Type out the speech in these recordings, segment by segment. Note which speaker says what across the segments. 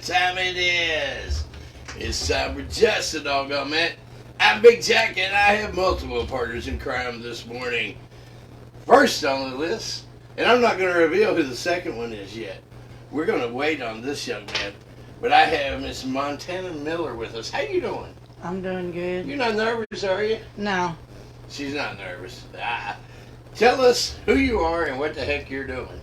Speaker 1: time it is. It's time for Just a Doggone Minute. I'm Big Jack, and I have multiple partners in crime this morning. First on the list, and I'm not going to reveal who the second one is yet. We're going to wait on this young man. But I have Miss Montana Miller with us. How you doing?
Speaker 2: I'm doing good.
Speaker 1: You're not nervous, are you?
Speaker 2: No.
Speaker 1: She's not nervous. Tell us who you are and what the heck you're doing.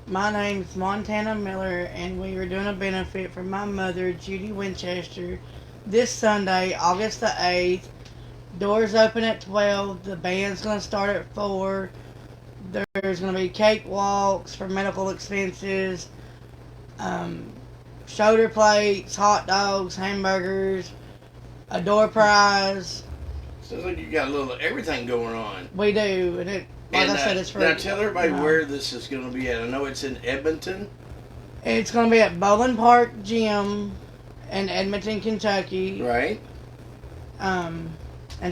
Speaker 2: My name's Montana Miller, and we are doing a benefit for my mother, Judy Winchester, this Sunday, August the 8th. Doors open at 12. The band's going to start at 4. There's going to be cake walks for medical expenses, shoulder plates, hot dogs, hamburgers, a door prize.
Speaker 1: Sounds like you got a little everything going on.
Speaker 2: We do, and it, like I said, it's for...
Speaker 1: Now tell everybody where this is going to be at. I know it's in Edmonton.
Speaker 2: It's going to be at Bowling Park Gym in Edmonton, Kentucky.
Speaker 1: Right.
Speaker 2: And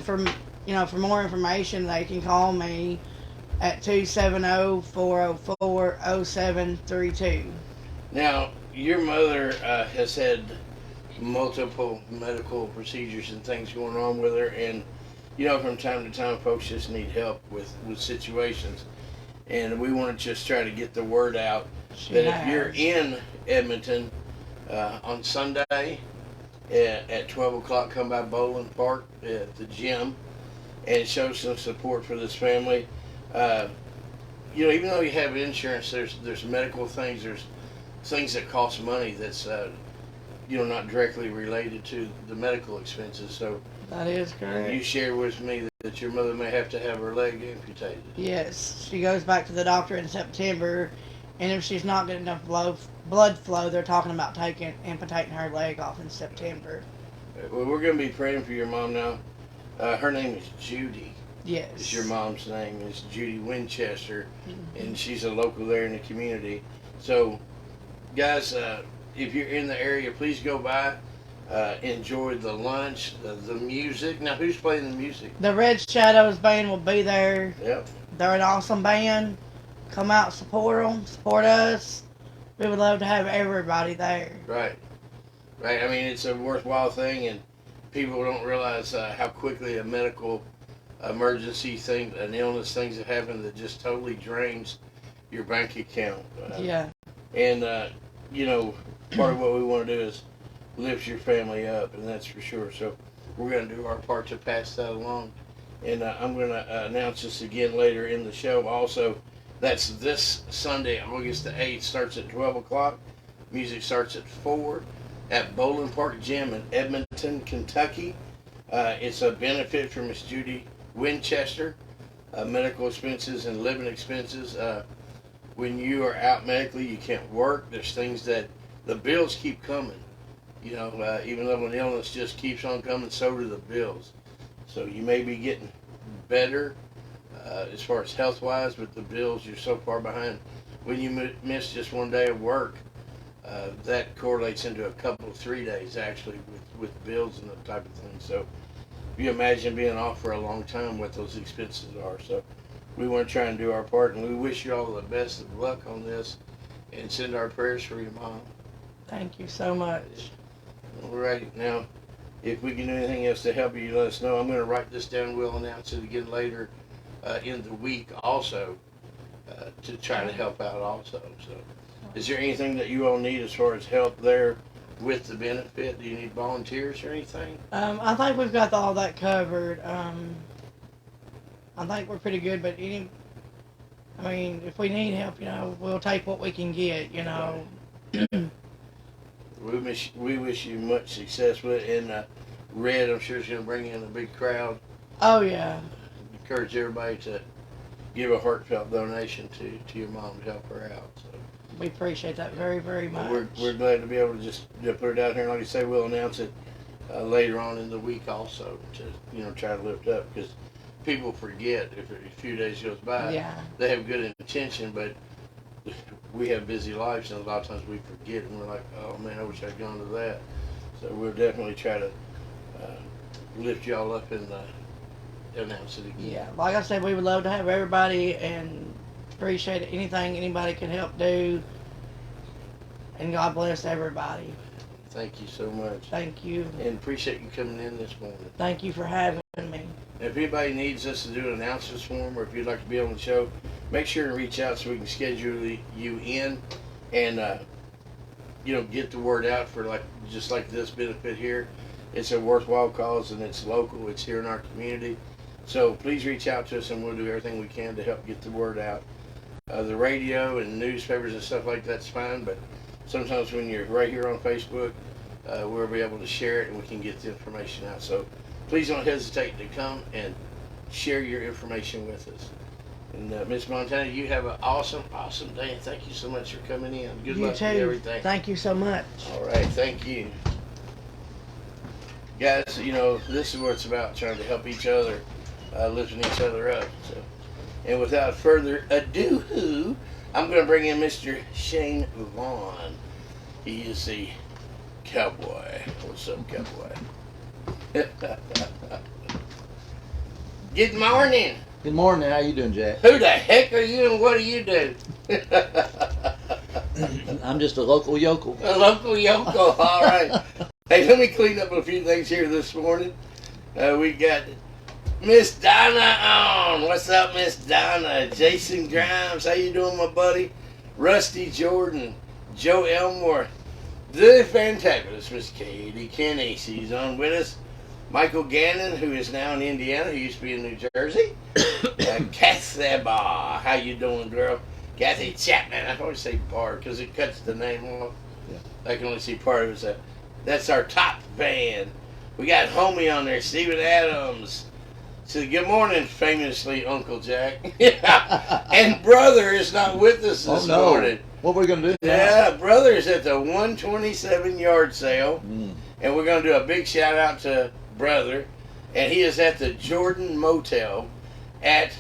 Speaker 2: for more information, they can call me at 270-404-0732.
Speaker 1: Now, your mother has had multiple medical procedures and things going on with her, and from time to time, folks just need help with situations, and we want to just try to get the word out if you're in Edmonton on Sunday at 12 o'clock, come by Bowling Park at the gym and show some support for this family. Even though you have insurance, there's medical things, there's things that cost money that's not directly related to the medical expenses. So
Speaker 2: that is correct.
Speaker 1: You shared with me that your mother may have to have her leg amputated.
Speaker 2: Yes, she goes back to the doctor in September, and if she's not getting enough blood flow, they're talking about amputating her leg off in September.
Speaker 1: Well, we're going to be praying for your mom now. Her name is Judy.
Speaker 2: Yes.
Speaker 1: It's your mom's name. It's Judy Winchester, and she's a local there in the community. So, guys, if you're in the area, please go by. Enjoy the lunch, the music. Now, who's playing the music?
Speaker 2: The Red Shadows band will be there.
Speaker 1: Yep.
Speaker 2: They're an awesome band. Come out, support them, support us. We would love to have everybody there.
Speaker 1: Right. I mean, it's a worthwhile thing, and people don't realize how quickly a medical emergency thing, an illness, things that happen that just totally drains your bank account.
Speaker 2: Yeah.
Speaker 1: And, part of what we want to do is lift your family up, and that's for sure. So we're going to do our part to pass that along. And I'm going to announce this again later in the show. Also, that's this Sunday, August the 8th, starts at 12 o'clock. Music starts at 4 at Bowling Park Gym in Edmonton, Kentucky. It's a benefit for Miss Judy Winchester, medical expenses and living expenses. When you are out medically, you can't work. There's things that the bills keep coming. Even though an illness just keeps on coming, so do the bills. So you may be getting better as far as health-wise, but the bills, you're so far behind. When you miss just one day of work, that correlates into a couple of 3 days, actually, with bills and that type of thing. So if you imagine being off for a long time, what those expenses are. So we want to try and do our part, and we wish you all the best of luck on this, and send our prayers for your mom.
Speaker 2: Thank you so much.
Speaker 1: All right. Now, if we can do anything else to help you, let us know. I'm going to write this down. We'll announce it again later in the week also to try to help out also. So is there anything that you all need as far as help there with the benefit? Do you need volunteers or anything?
Speaker 2: I think we've got all that covered. I think we're pretty good, but if we need help, we'll take what we can get,
Speaker 1: Right. We wish you much success with it, and Red, I'm sure, is going to bring in a big crowd.
Speaker 2: Oh, yeah.
Speaker 1: Encourage everybody to give a heartfelt donation to your mom to help her out. So
Speaker 2: we appreciate that very, very much.
Speaker 1: We're glad to be able to just put it out here. And like I say, we'll announce it later on in the week also to try to lift up, because people forget if a few days goes by.
Speaker 2: Yeah.
Speaker 1: They have good intention, but we have busy lives, and a lot of times we forget, and we're like, oh man, I wish I'd gone to that. So we'll definitely try to lift y'all up and announce it again.
Speaker 2: Yeah, like I said, we would love to have everybody, and appreciate anything anybody can help do. And God bless everybody.
Speaker 1: Thank you so much.
Speaker 2: Thank you.
Speaker 1: And appreciate you coming in this morning.
Speaker 2: Thank you for having me.
Speaker 1: If anybody needs us to do an announcements for them, or if you'd like to be on the show, make sure to reach out so we can schedule you in and get the word out for just like this benefit here. It's a worthwhile cause and it's local. It's here in our community. So please reach out to us and we'll do everything we can to help get the word out. The radio and newspapers and stuff like that's fine, but sometimes when you're right here on Facebook, we'll be able to share it and we can get the information out. So please don't hesitate to come and share your information with us. And Miss Montana, you have an awesome, awesome day, and thank you so much for coming in. Good luck with everything.
Speaker 2: Thank you so much.
Speaker 1: All right, thank you. Guys, this is what it's about, trying to help each other, lifting each other up. So, and without further ado, I'm going to bring in Mr. Shayne Vaughan. He is the cowboy. What's up, cowboy? Good morning.
Speaker 3: Good morning. How you doing, Jack?
Speaker 1: Who the heck are you and what do you do?
Speaker 3: I'm just a local yokel.
Speaker 1: A local yokel, all right. Hey, let me clean up a few things here this morning. We got Miss Donna on. What's up, Miss Donna? Jason Grimes, how you doing, my buddy? Rusty Jordan, Joe Elmore, the fantabulous Miss Katie Kenny. She's on with us. Michael Gannon, who is now in Indiana, who used to be in New Jersey. Kathy Barr, how you doing, girl? Kathy Chapman. I always say Barr because it cuts the name off.
Speaker 3: Yeah.
Speaker 1: I can only see part of it. That's our top fan. We got homie on there, Stephen Adams. So good morning, famously Uncle Jack. And brother is not with us this morning.
Speaker 3: What we're gonna do?
Speaker 1: Yeah, brother is at the 127 yard sale,
Speaker 3: Mm.
Speaker 1: and we're gonna do a big shout out to brother, and he is at the Jordan Motel at,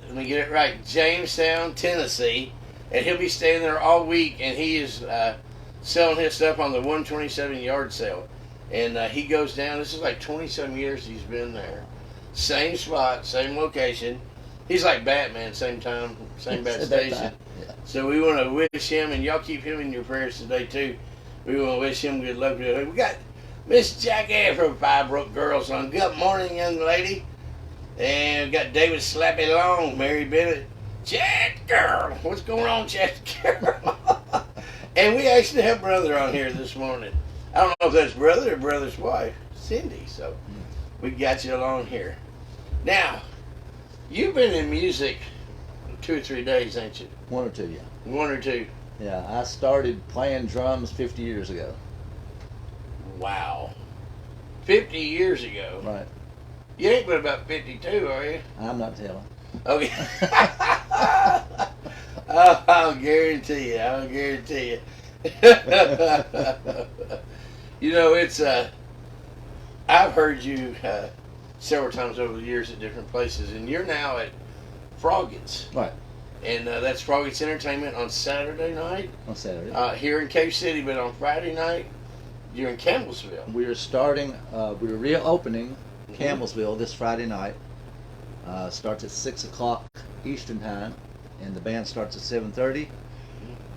Speaker 1: let me get it right, Jamestown, Tennessee, and he'll be staying there all week, and he is selling his stuff on the 127 yard sale. And he goes down, this is like 20-some years he's been there. Same spot, same location. He's like Batman, same time, same bad station.
Speaker 3: Yeah.
Speaker 1: So we want to wish him, and y'all keep him in your prayers today too. We want to wish him good luck. We got Miss Jackie from Five Brook Girls on. Good morning, young lady. And we got David Slappy Long, Mary Bennett. Chat girl, what's going on, chat girl? And we actually have brother on here this morning. I don't know if that's brother or brother's wife, Cindy. So we got you along here. Now, you've been in music 2 or 3 days, ain't you?
Speaker 3: 1 or 2, yeah.
Speaker 1: 1 or 2.
Speaker 3: Yeah, I started playing drums 50 years ago.
Speaker 1: Wow. 50 years ago.
Speaker 3: Right.
Speaker 1: You ain't but about 52, are you?
Speaker 3: I'm not telling.
Speaker 1: Okay. I'll guarantee you. I'll guarantee you. It's I've heard you several times over the years at different places, and you're now at Froggett's.
Speaker 3: Right.
Speaker 1: And that's Froggett's Entertainment on Saturday night.
Speaker 3: On Saturday.
Speaker 1: Here in Cave City, but on Friday night, you're in Campbellsville.
Speaker 3: We are starting, we're reopening Campbellsville this Friday night. Starts at 6 o'clock Eastern time, and the band starts at 7:30.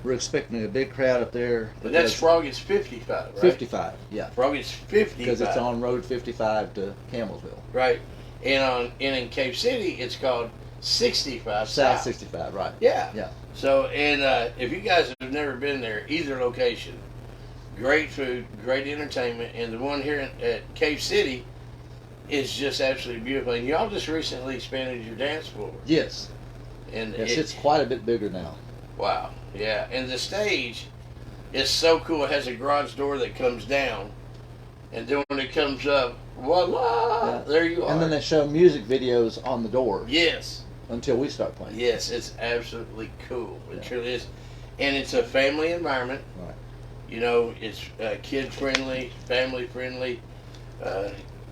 Speaker 3: We're expecting a big crowd up there.
Speaker 1: But that's Froggett's 55, right?
Speaker 3: 55, yeah.
Speaker 1: Froggett's 55.
Speaker 3: Because it's on Road 55 to Campbellsville.
Speaker 1: Right. And in Cave City, it's called 65
Speaker 3: South 65, right.
Speaker 1: Yeah.
Speaker 3: Yeah.
Speaker 1: So, and if you guys have never been there, either location, great food, great entertainment, and the one here at Cave City is just absolutely beautiful. And y'all just recently expanded your dance floor.
Speaker 3: Yes.
Speaker 1: And
Speaker 3: Yes, it's quite a bit bigger now.
Speaker 1: Wow. Yeah. And the stage is so cool. It has a garage door that comes down, and then when it comes up, voila,
Speaker 3: Yeah.
Speaker 1: there you are.
Speaker 3: And then they show music videos on the door.
Speaker 1: Yes.
Speaker 3: Until we start playing.
Speaker 1: Yes, it's absolutely cool. It
Speaker 3: Yeah.
Speaker 1: truly is. And it's a family environment.
Speaker 3: Right.
Speaker 1: It's kid friendly, family friendly.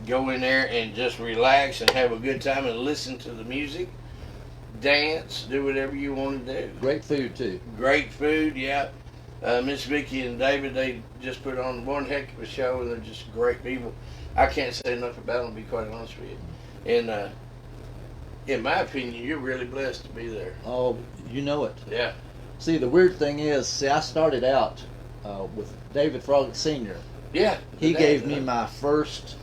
Speaker 1: Go in there and just relax and have a good time and listen to the music. Dance, do whatever you want to do.
Speaker 3: Great food too.
Speaker 1: Great food, yeah. Miss Vicky and David, they just put on one heck of a show, and they're just great people. I can't say enough about them, to be quite honest with you. And in my opinion, you're really blessed to be there.
Speaker 3: Oh, you know it.
Speaker 1: Yeah.
Speaker 3: See, the weird thing is, I started out with David Froggatt Sr.
Speaker 1: Yeah.
Speaker 3: He gave me my first,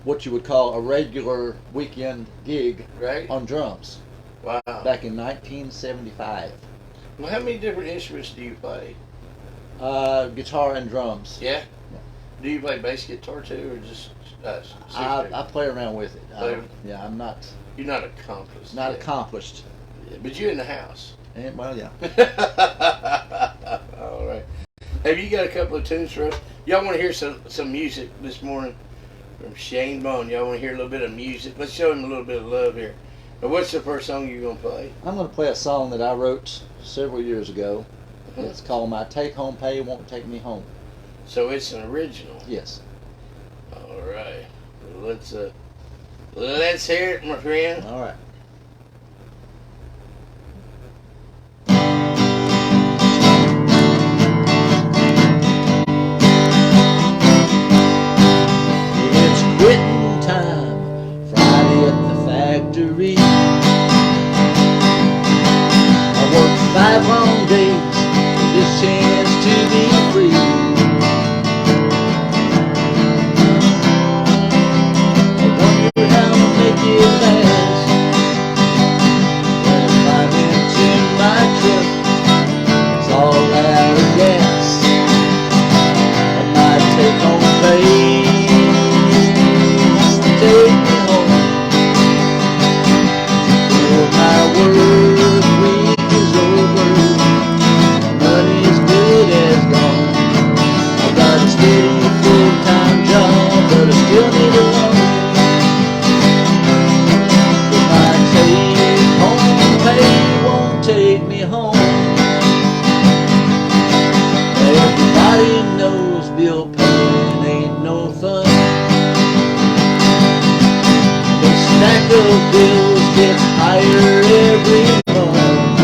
Speaker 3: what you would call a regular weekend gig
Speaker 1: Right.
Speaker 3: on drums
Speaker 1: Wow.
Speaker 3: back in 1975.
Speaker 1: Well, how many different instruments do you play?
Speaker 3: Guitar and drums.
Speaker 1: Yeah.
Speaker 3: Yeah.
Speaker 1: Do you play bass guitar too, or just
Speaker 3: I play around with it. Yeah, I'm not
Speaker 1: You're not accomplished.
Speaker 3: not
Speaker 1: yet.
Speaker 3: accomplished.
Speaker 1: Yeah, but you're in the house.
Speaker 3: And, well, yeah.
Speaker 1: All right. Have you got a couple of tunes for us? Y'all want to hear some music this morning from Shayne Vaughan? Y'all want to hear a little bit of music? Let's show him a little bit of love here. Now, what's the first song you're gonna play?
Speaker 3: I'm going to play a song that I wrote several years ago. It's called "My Take Home Pay Won't Take Me Home."
Speaker 1: So it's an original.
Speaker 3: Yes.
Speaker 1: All right. Well, let's hear it, my friend.
Speaker 3: All right. It's quitting time, Friday at the factory. I worked 5 long days for this chance to be free. I wonder how I'll make it last when I climb into my truck. It's all out of gas, and my take-home pay wants to take me home. Well, my work week is over, money as good as gone. I've got a steady full-time job, but I still need a loan. But my take-home pay won't take me home. Everybody knows bill paying ain't no fun. The stack of bills gets higher every month.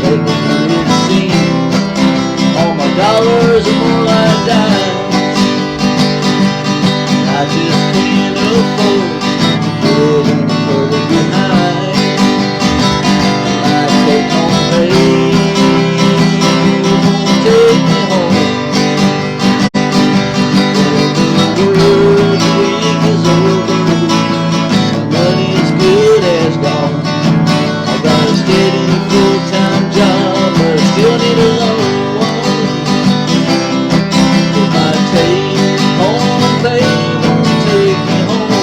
Speaker 3: Lately it seems all my dollars are more like dimes. I just can't afford to get any further behind. My take-home pay won't take me home. When the work week is over, my money as good as gone. I got a steady full-time job, but I still need a loan. But my take-home pay won't take me home.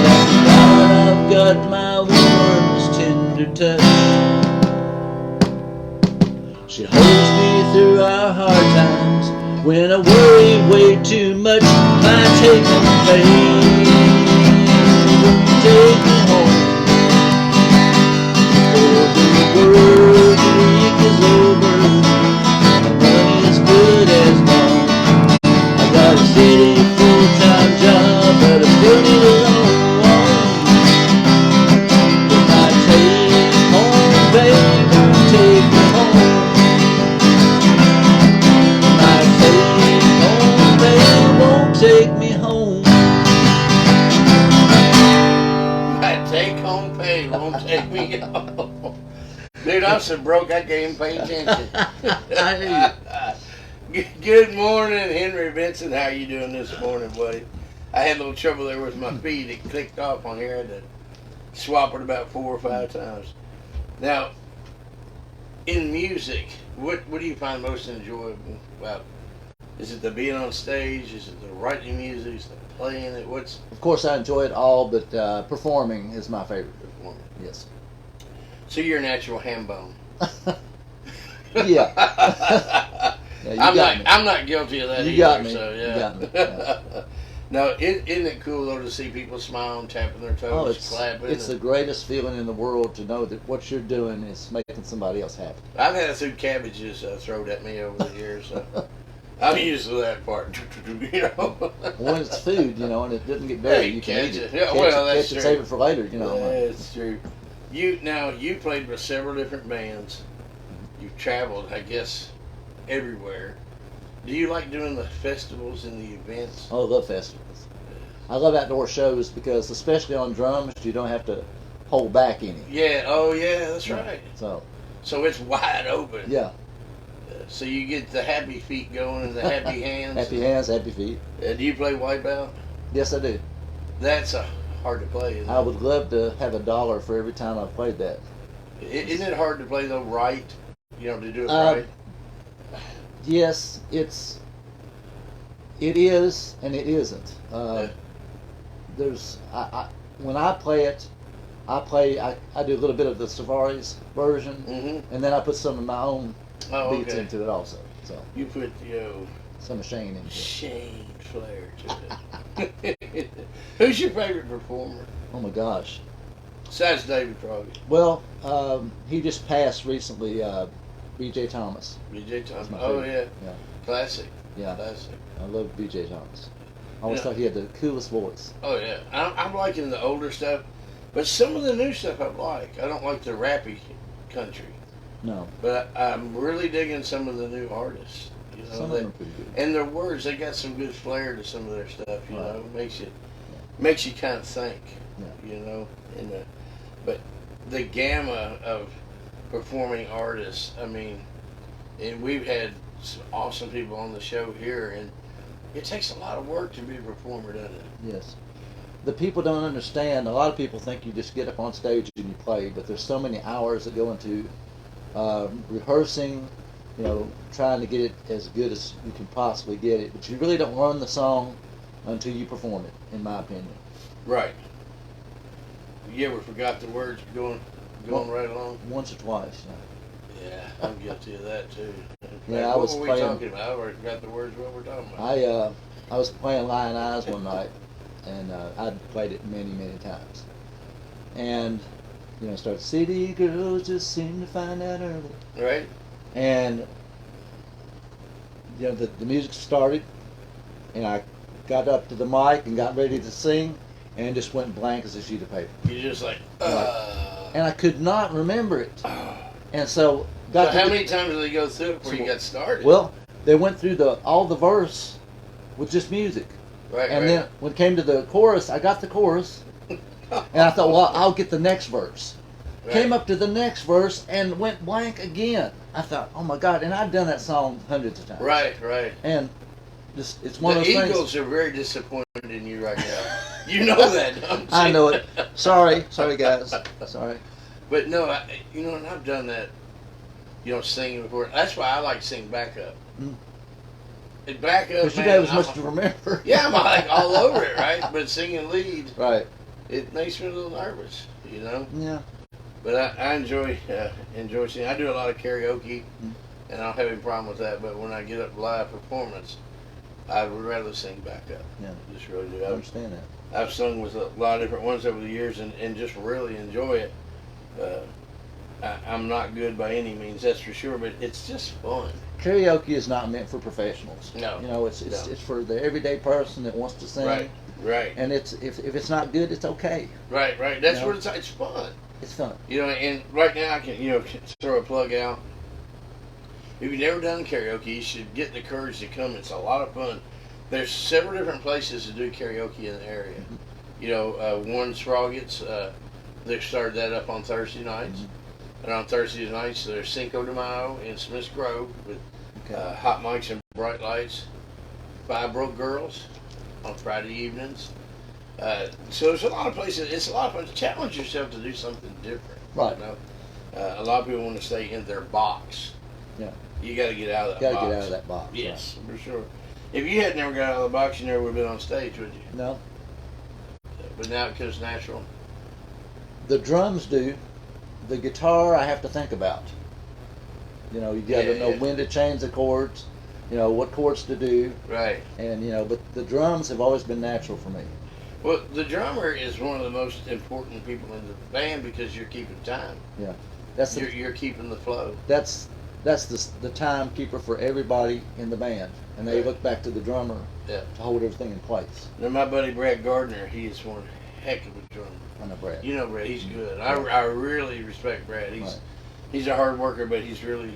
Speaker 3: Thank God I've got my woman's tender touch. She holds me through our hard times when I worry way too much. My take-home pay won't take me home. For the work week is over, my money is good as gone. I got a steady full-time job, but I still need a loan. But my take-home pay won't take me home. My take-home pay won't take me home.
Speaker 1: My take-home pay won't take me home. Dude, I'm so broke I can't even pay attention. Good morning, Henry Vincent. How you doing this morning, buddy? I had a little trouble there with my feed. It clicked off on here. I had to swap it about 4 or 5 times. Now, in music, what do you find most enjoyable about? Is it the being on stage? Is it the writing music? Is it the playing it? What's
Speaker 3: Of course, I enjoy it all, but performing is my favorite.
Speaker 1: performing?
Speaker 3: Yes.
Speaker 1: So you're a natural ham bone.
Speaker 3: Yeah. Yeah, you got me.
Speaker 1: I'm not guilty of that
Speaker 3: You
Speaker 1: either.
Speaker 3: got me.
Speaker 1: So yeah.
Speaker 3: You got me. Yeah.
Speaker 1: No, isn't it cool though to see people smiling, tapping their
Speaker 3: Oh,
Speaker 1: toes,
Speaker 3: it's
Speaker 1: clapping?
Speaker 3: the greatest feeling in the world to know that what you're doing is making somebody else happy.
Speaker 1: I've had a few cabbages thrown at me over the years, so I'm used to that part. You know.
Speaker 3: When it's food, and it doesn't get buried,
Speaker 1: Hey,
Speaker 3: you can
Speaker 1: catch
Speaker 3: eat
Speaker 1: it.
Speaker 3: it.
Speaker 1: Yeah,
Speaker 3: Catch
Speaker 1: well,
Speaker 3: it,
Speaker 1: that's
Speaker 3: catch it,
Speaker 1: true.
Speaker 3: save it for later.
Speaker 1: That's true. You played with several different bands. You've traveled, I guess, everywhere. Do you like doing the festivals and the events?
Speaker 3: Oh, I love festivals. I love outdoor shows because, especially on drums, you don't have to hold back any.
Speaker 1: Yeah. Oh, yeah. That's right.
Speaker 3: So
Speaker 1: So it's wide open.
Speaker 3: yeah,
Speaker 1: So you get the happy feet going and the happy hands.
Speaker 3: happy hands, happy feet.
Speaker 1: Do you play wipeout?
Speaker 3: Yes, I do.
Speaker 1: That's hard to play. Isn't
Speaker 3: I
Speaker 1: it?
Speaker 3: would love to have $1 for every time I've played that.
Speaker 1: Isn't it hard to play though right? You know, to do it
Speaker 3: Uh,
Speaker 1: right.
Speaker 3: Yes, it is, and it isn't.
Speaker 1: Yeah.
Speaker 3: There's when I play it, I do a little bit of the Safari's version,
Speaker 1: Mm-hmm.
Speaker 3: and then I put some of my own
Speaker 1: Oh,
Speaker 3: beats
Speaker 1: okay.
Speaker 3: into it also. So
Speaker 1: You put
Speaker 3: some of Shayne into it.
Speaker 1: Shayne flair to it. Who's your favorite performer?
Speaker 3: Oh my gosh.
Speaker 1: Besides David, probably.
Speaker 3: Well, he just passed recently. B.J. Thomas.
Speaker 1: B.J. Thomas.
Speaker 3: my
Speaker 1: Oh
Speaker 3: favorite.
Speaker 1: yeah.
Speaker 3: Yeah.
Speaker 1: Classic.
Speaker 3: Yeah,
Speaker 1: Classic.
Speaker 3: I love B.J. Thomas. I always
Speaker 1: Yeah.
Speaker 3: thought he had the coolest voice.
Speaker 1: Oh yeah. I'm liking the older stuff, but some of the new stuff I like. I don't like the rappy country,
Speaker 3: No,
Speaker 1: but I'm really digging some of the new artists. You know,
Speaker 3: some of them are pretty good.
Speaker 1: and their words, they got some good flair to some of their stuff. You
Speaker 3: Right.
Speaker 1: know, makes you kind of think.
Speaker 3: Yeah.
Speaker 1: You know, and but the gamma of performing artists. I mean, and we've had some awesome people on the show here, and it takes a lot of work to be a performer, doesn't it?
Speaker 3: Yes. The people don't understand. A lot of people think you just get up on stage and you play, but there's so many hours that go into rehearsing, you know, trying to get it as good as you can possibly get it. But you really don't learn the song until you perform it, in my opinion.
Speaker 1: Right. You ever forgot the words going right along?
Speaker 3: Once or twice.
Speaker 1: Yeah, I'm guilty of that too.
Speaker 3: Yeah,
Speaker 1: what
Speaker 3: I was
Speaker 1: were we
Speaker 3: playing.
Speaker 1: talking about? I already forgot the words what we're talking about.
Speaker 3: I was playing Lion Eyes one night, and I'd played it many, many times. And you know, start city girls just seem to find out early.
Speaker 1: Right?
Speaker 3: And you know, the music started, and I got up to the mic and got ready to sing, and just went blank as a sheet of paper.
Speaker 1: You're just like,
Speaker 3: And I could not remember it. And so
Speaker 1: So how many times did they go through it before you got started?
Speaker 3: Well, they went through all the verse with just music.
Speaker 1: right,
Speaker 3: And
Speaker 1: right.
Speaker 3: then when it came to the chorus, I got the chorus, and I thought, well, I'll get the next verse.
Speaker 1: Right.
Speaker 3: Came up to the next verse and went blank again. I thought, oh my God, and I've done that song hundreds of times.
Speaker 1: Right.
Speaker 3: And just it's one
Speaker 1: The
Speaker 3: of those
Speaker 1: Eagles
Speaker 3: things.
Speaker 1: are very disappointed in you right now. You know that, don't you?
Speaker 3: I know it. Sorry guys. Sorry.
Speaker 1: But no, and I've done that. Singing before. That's why I like to sing backup.
Speaker 3: Mm.
Speaker 1: And backup,
Speaker 3: Because you
Speaker 1: man,
Speaker 3: have as much to remember.
Speaker 1: Yeah, I'm like all over it, right? But singing lead,
Speaker 3: Right.
Speaker 1: it makes me a little nervous,
Speaker 3: Yeah.
Speaker 1: But I enjoy singing. I do a lot of karaoke,
Speaker 3: Mm.
Speaker 1: and I don't have any problem with that. But when I get up live performance, I would rather sing backup.
Speaker 3: Yeah.
Speaker 1: Just really do.
Speaker 3: I understand that.
Speaker 1: I've sung with a lot of different ones over the years and just really enjoy it. I'm not good by any means, that's for sure, but it's just fun.
Speaker 3: Karaoke is not meant for professionals.
Speaker 1: No.
Speaker 3: You know, it's
Speaker 1: No.
Speaker 3: it's for the everyday person that wants to sing.
Speaker 1: Right.
Speaker 3: And it's if it's not good, it's okay.
Speaker 1: Right. That's
Speaker 3: You know?
Speaker 1: what it's fun.
Speaker 3: It's fun.
Speaker 1: And right now I can, throw a plug out. If you've never done karaoke, you should get the courage to come. It's a lot of fun. There's several different places to do karaoke in the area. One Sproggets, they started that up on Thursday nights.
Speaker 3: Mhm.
Speaker 1: And on Thursday nights, there's Cinco de Mayo in Smiths Grove with
Speaker 3: Okay.
Speaker 1: hot mics and bright lights. Five Broke Girls on Friday evenings. So there's a lot of places. It's a lot of fun to challenge yourself to do something different.
Speaker 3: Right.
Speaker 1: A lot of people want to stay in their box.
Speaker 3: Yeah.
Speaker 1: You got to get out of that
Speaker 3: Gotta
Speaker 1: box.
Speaker 3: get out of that box.
Speaker 1: Yes, for sure. If you had never got out of the box, you never would have been on stage, would you?
Speaker 3: Right. No.
Speaker 1: But now it comes natural.
Speaker 3: The drums do. The guitar, I have to think about. You know, you got to know
Speaker 1: Yeah.
Speaker 3: when to change the chords. You know what chords to do,
Speaker 1: Right.
Speaker 3: and but the drums have always been natural for me.
Speaker 1: Well, the drummer is one of the most important people in the band because you're keeping time.
Speaker 3: That's
Speaker 1: You're keeping the flow.
Speaker 3: that's the timekeeper for everybody in the band, and they
Speaker 1: Right.
Speaker 3: look back to the drummer
Speaker 1: Yeah.
Speaker 3: to hold everything in place.
Speaker 1: Now, my buddy Brad Gardner, he is one heck of a drummer.
Speaker 3: I know Brad.
Speaker 1: You know Brad, he's good.
Speaker 3: Yeah.
Speaker 1: I really respect Brad.
Speaker 3: Right.
Speaker 1: He's a hard worker, but he's really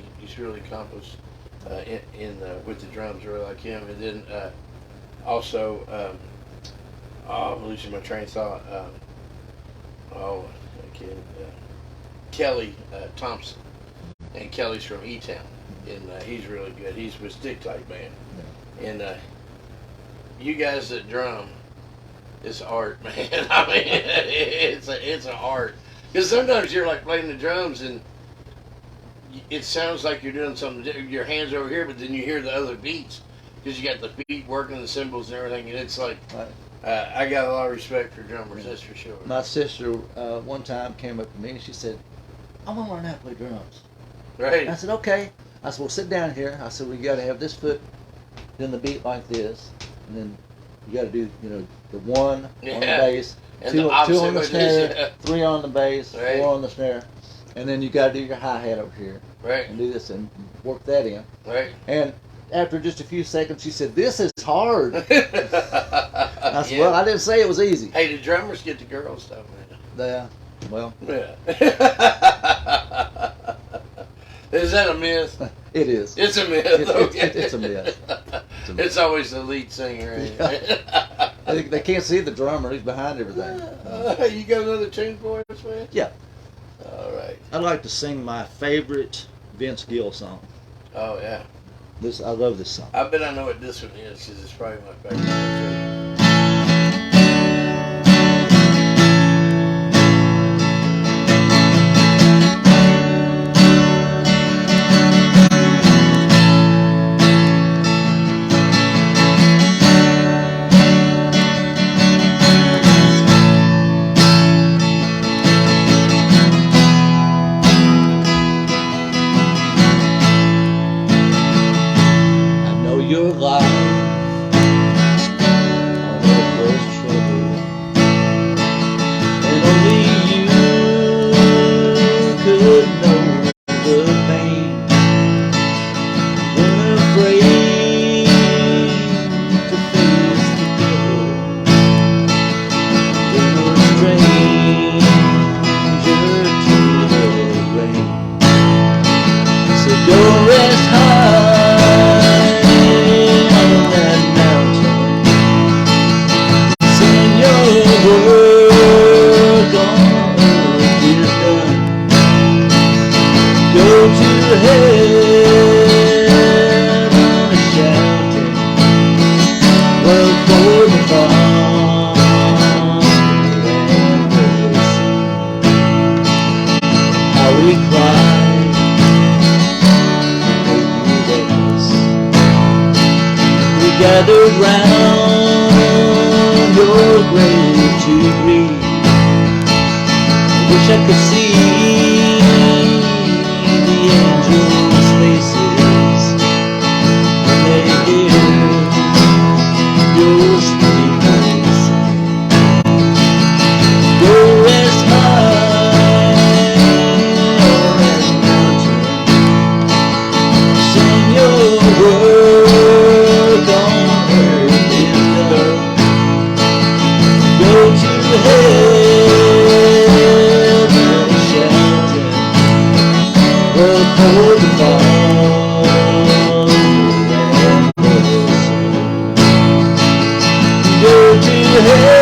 Speaker 1: accomplished with the drums. I really like him. And then also, I'm losing my train of thought. Okay, Kelly Thompson, and Kelly's from E-Town, and he's really good. He's with Stick Tight Band, and you guys that drum, it's art, man. I mean, it's an art. Because sometimes you're like playing the drums and it sounds like you're doing something. Your hands over here, but then you hear the other beats because you got the beat working, the cymbals and everything, and it's like I got a lot of respect for drummers. That's for sure.
Speaker 3: My sister one time came up to me and she said, "I want to learn how to play drums."
Speaker 1: Right.
Speaker 3: I said, "Okay." I said, "Well, sit down here." I said, "We got to have this foot, then the beat like this, and then you got to do, the one on the bass,
Speaker 1: and
Speaker 3: two
Speaker 1: the
Speaker 3: on the
Speaker 1: with
Speaker 3: snare,
Speaker 1: this,
Speaker 3: three on the bass,
Speaker 1: right.
Speaker 3: 4 on the snare, and then you got to do your hi-hat over here,
Speaker 1: right,
Speaker 3: and do this and work that in."
Speaker 1: Right.
Speaker 3: And after just a few seconds, she said, "This is hard." I said, "Well, I didn't say it was easy."
Speaker 1: Hey, the drummers get the girls stuff, man.
Speaker 3: Yeah. Well.
Speaker 1: Yeah. Is that a myth?
Speaker 3: It is.
Speaker 1: It's a myth.
Speaker 3: It's a myth.
Speaker 1: It's always the lead singer.
Speaker 3: Yeah. They can't see the drummer. He's behind everything.
Speaker 1: You got another tune for us, man?
Speaker 3: Yeah.
Speaker 1: All right.
Speaker 3: I'd like to sing my favorite Vince Gill song.
Speaker 1: Oh, yeah.
Speaker 3: I love this song.
Speaker 1: I bet I know what this one is because it's probably my favorite one,
Speaker 3: Your life on earth was trouble, and only you could know the pain. Weren't afraid to face the devil. They were a stranger to the rain. So don't rest high work on earth is done. Go to heaven shouting, work for the Father and the Son. How we cried for us. We gathered round your grave to grieve. I wish I could see the angels' faces when they hear your sweet voice. Go rest high on that mountain, sing your work on earth is done. Go to heaven shouting, work for the Father and the Son. Go to heaven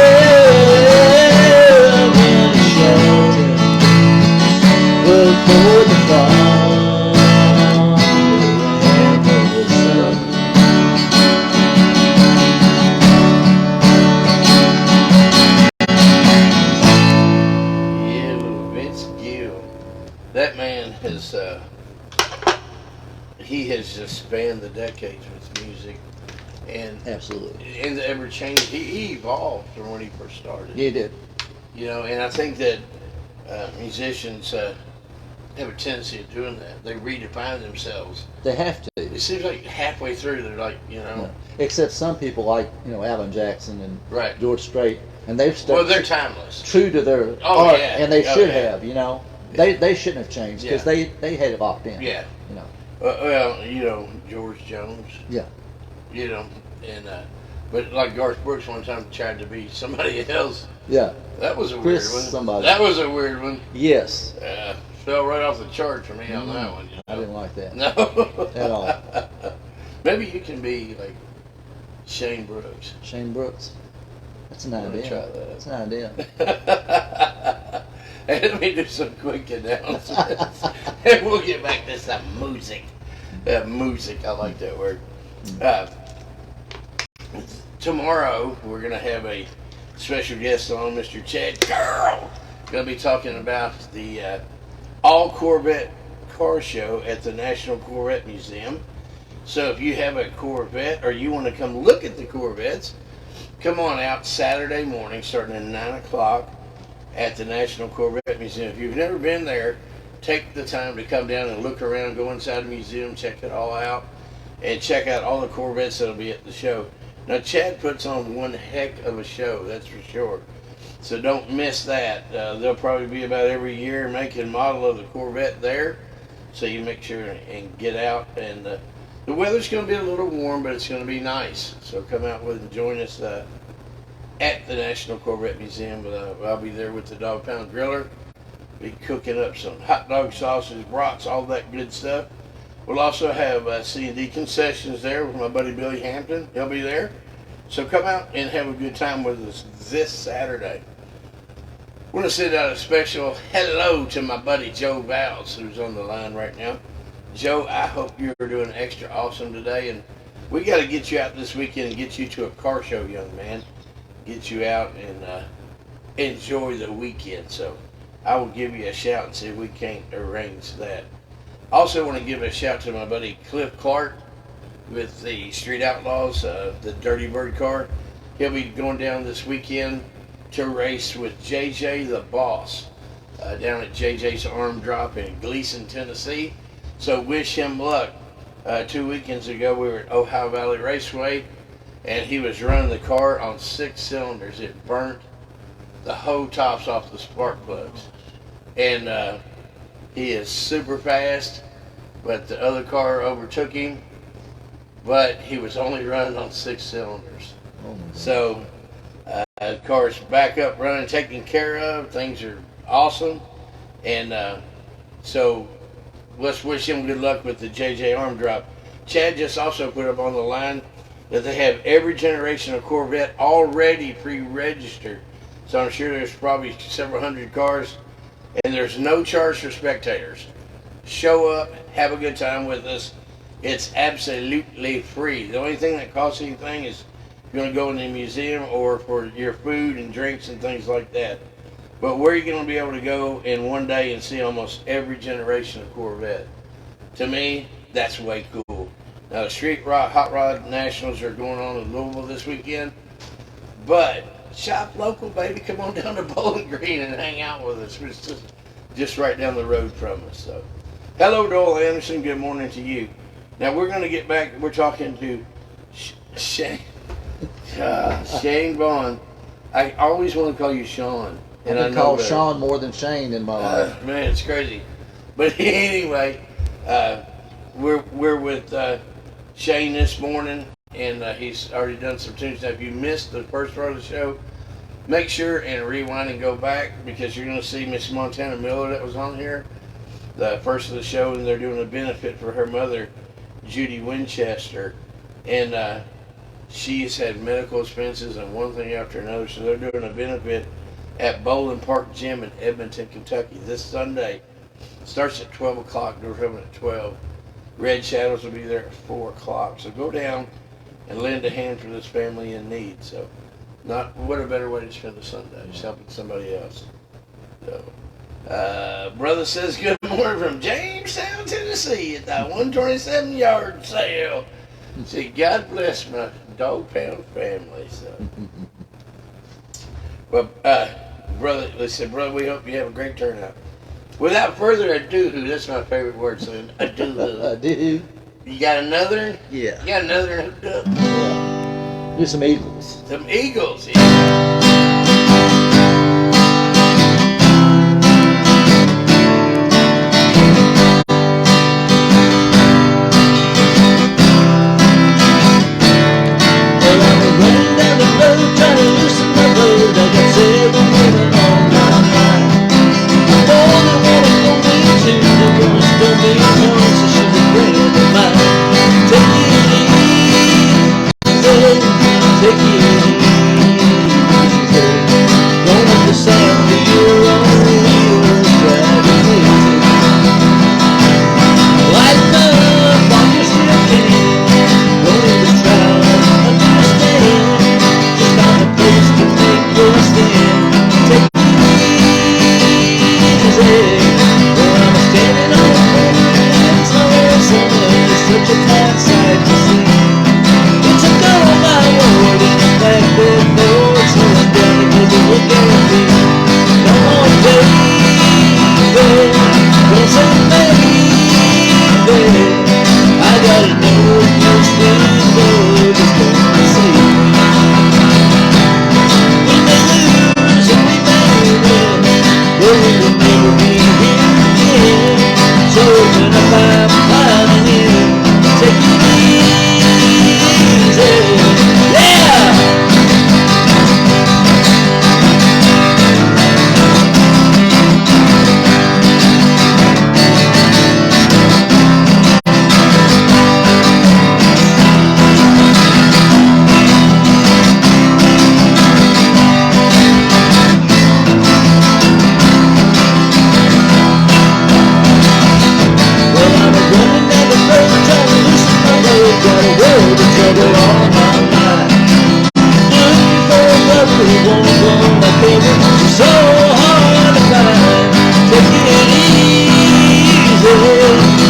Speaker 3: shouting, work for the Father and the Son.
Speaker 1: That man has he has just spanned the decades with music, and
Speaker 3: Absolutely.
Speaker 1: and ever changed. He evolved from when he first started.
Speaker 3: He did.
Speaker 1: And I think that musicians have a tendency of doing that. They redefine themselves.
Speaker 3: They have to.
Speaker 1: It seems like halfway through they're like,
Speaker 3: No. Except some people like, Alan Jackson and
Speaker 1: right.
Speaker 3: George Strait, and they've stuck
Speaker 1: Well, they're timeless.
Speaker 3: true to their art,
Speaker 1: yeah.
Speaker 3: and they should
Speaker 1: yeah.
Speaker 3: have,
Speaker 1: Yeah.
Speaker 3: They shouldn't have changed because they had it locked in.
Speaker 1: Yeah.
Speaker 3: You know.
Speaker 1: Well, George Jones.
Speaker 3: Yeah.
Speaker 1: And but like Garth Brooks one time tried to be somebody else.
Speaker 3: Yeah.
Speaker 1: That was a
Speaker 3: Chris
Speaker 1: weird one.
Speaker 3: somebody.
Speaker 1: That was a weird one.
Speaker 3: Yes.
Speaker 1: Fell right off the chart for me on that one.
Speaker 3: I didn't like that.
Speaker 1: No.
Speaker 3: At all.
Speaker 1: Maybe you can be like Shane Brooks.
Speaker 3: Shane Brooks. That's an idea.
Speaker 1: Try that.
Speaker 3: That's an idea.
Speaker 1: Let me do some quick announcements, and we'll get back to some music. Music, I like that word. Uh, Tomorrow we're gonna have a special guest on, Mr. Chad Carroll. Gonna be talking about the All Corvette Car Show at the National Corvette Museum. So if you have a Corvette or you want to come look at the Corvettes, come on out Saturday morning starting at 9 o'clock at the National Corvette Museum. If you've never been there, take the time to come down and look around, go inside the museum, check it all out, and check out all the Corvettes that'll be at the show. Now, Chad puts on one heck of a show, that's for sure. So don't miss that. They'll probably be about every year make and model of the Corvette there. So you make sure and get out. And the weather's going to be a little warm, but it's going to be nice. So come out with and join us at the National Corvette Museum. I'll be there with the Dog Pound Griller. Be cooking up some hot dog sausage, brats, all that good stuff. We'll also have C&D concessions there with my buddy Billy Hampton. He'll be there. So come out and have a good time with us this Saturday. I want to send out a special hello to my buddy Joe Valls, who's on the line right now. Joe, I hope you're doing extra awesome today, and we got to get you out this weekend and get you to a car show, young man. Get you out and enjoy the weekend. So I will give you a shout and see if we can't arrange that. Also want to give a shout to my buddy Cliff Clark with the Street Outlaws, the Dirty Bird car. He'll be going down this weekend to race with JJ the Boss down at JJ's Arm Drop in Gleason, Tennessee. So wish him luck. 2 weekends ago we were at Ohio Valley Raceway and he was running the car on 6 cylinders. It burnt the whole tops off the spark plugs. And he is super fast, but the other car overtook him, but he was only running on 6 cylinders.
Speaker 3: Oh,
Speaker 1: so the car's back up running, taken care of. Things are awesome. And so let's wish him good luck with the JJ Arm Drop. Chad just also put up on the line that they have every generation of Corvette already pre-registered. So I'm sure there's probably several hundred cars. And there's no charge for spectators. Show up, have a good time with us. It's absolutely free. The only thing that costs anything is if you're going to go in the museum or for your food and drinks and things like that. But where are you going to be able to go in one day and see almost every generation of Corvette? To me, that's way cool. Now, the Hot Rod Nationals are going on in Louisville this weekend. But shop local, baby. Come on down to Bowling Green and hang out with us. It's just right down the road from us. So, hello, Doyle Anderson. Good morning to you. Now, we're going to get back. We're talking to Shayne Vaughan. I always want to call you Sean.
Speaker 3: I've been called Sean more than Shayne in my life.
Speaker 1: Man, it's crazy. But anyway, we're with Shayne this morning. And he's already done some tunes. Now, if you missed the first part of the show, make sure and rewind and go back because you're going to see Miss Montana Miller that was on here, the first of the show, and they're doing a benefit for her mother, Judy Winchester. And she's had medical expenses and one thing after another, so they're doing a benefit at Bowling Park Gym in Edmonton, Kentucky this Sunday. Starts at 12 o'clock, doors open at 12. Red Shadows will be there at 4 o'clock. So go down and lend a hand for this family in need. So, what a better way to spend a Sunday, just helping somebody else. So, brother says good morning from Jamestown, Tennessee at that 127 yard sale. See, God bless my Dog Pound family. So, well, brother, we hope you have a great turnout. Without further ado, that's my favorite word, so ado.
Speaker 3: Ado.
Speaker 1: You got another?
Speaker 3: Yeah.
Speaker 1: You got another hooked up?
Speaker 3: Yeah. Do some Eagles.
Speaker 1: Some Eagles, yeah.
Speaker 4: Take it easy. Don't let the sand be your own wheel.
Speaker 3: so hard to find. Take it easy,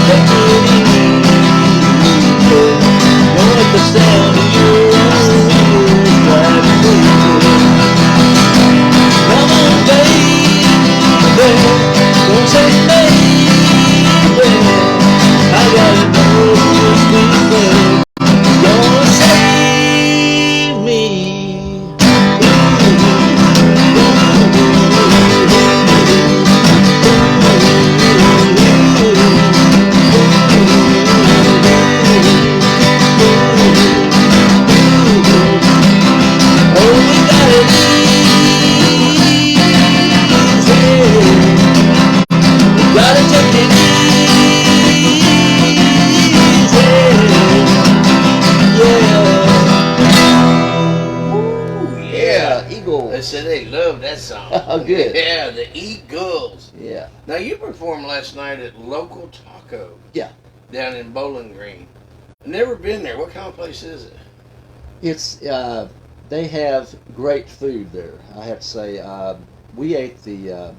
Speaker 3: take it easy. Don't let the sound of your own ears drive you crazy. Come on, baby, don't say maybe. I gotta know this thing, baby. Gonna save me. Oh, we got it easy. We gotta take it easy. Yeah, Eagles.
Speaker 1: They said they love that song.
Speaker 3: Oh, good.
Speaker 1: Yeah, the Eagles.
Speaker 3: Yeah.
Speaker 1: Now, you performed last night at Local Taco.
Speaker 3: Yeah.
Speaker 1: Down in Bowling Green. Never been there. What kind of place is it?
Speaker 3: It's they have great food there. I have to say, we ate the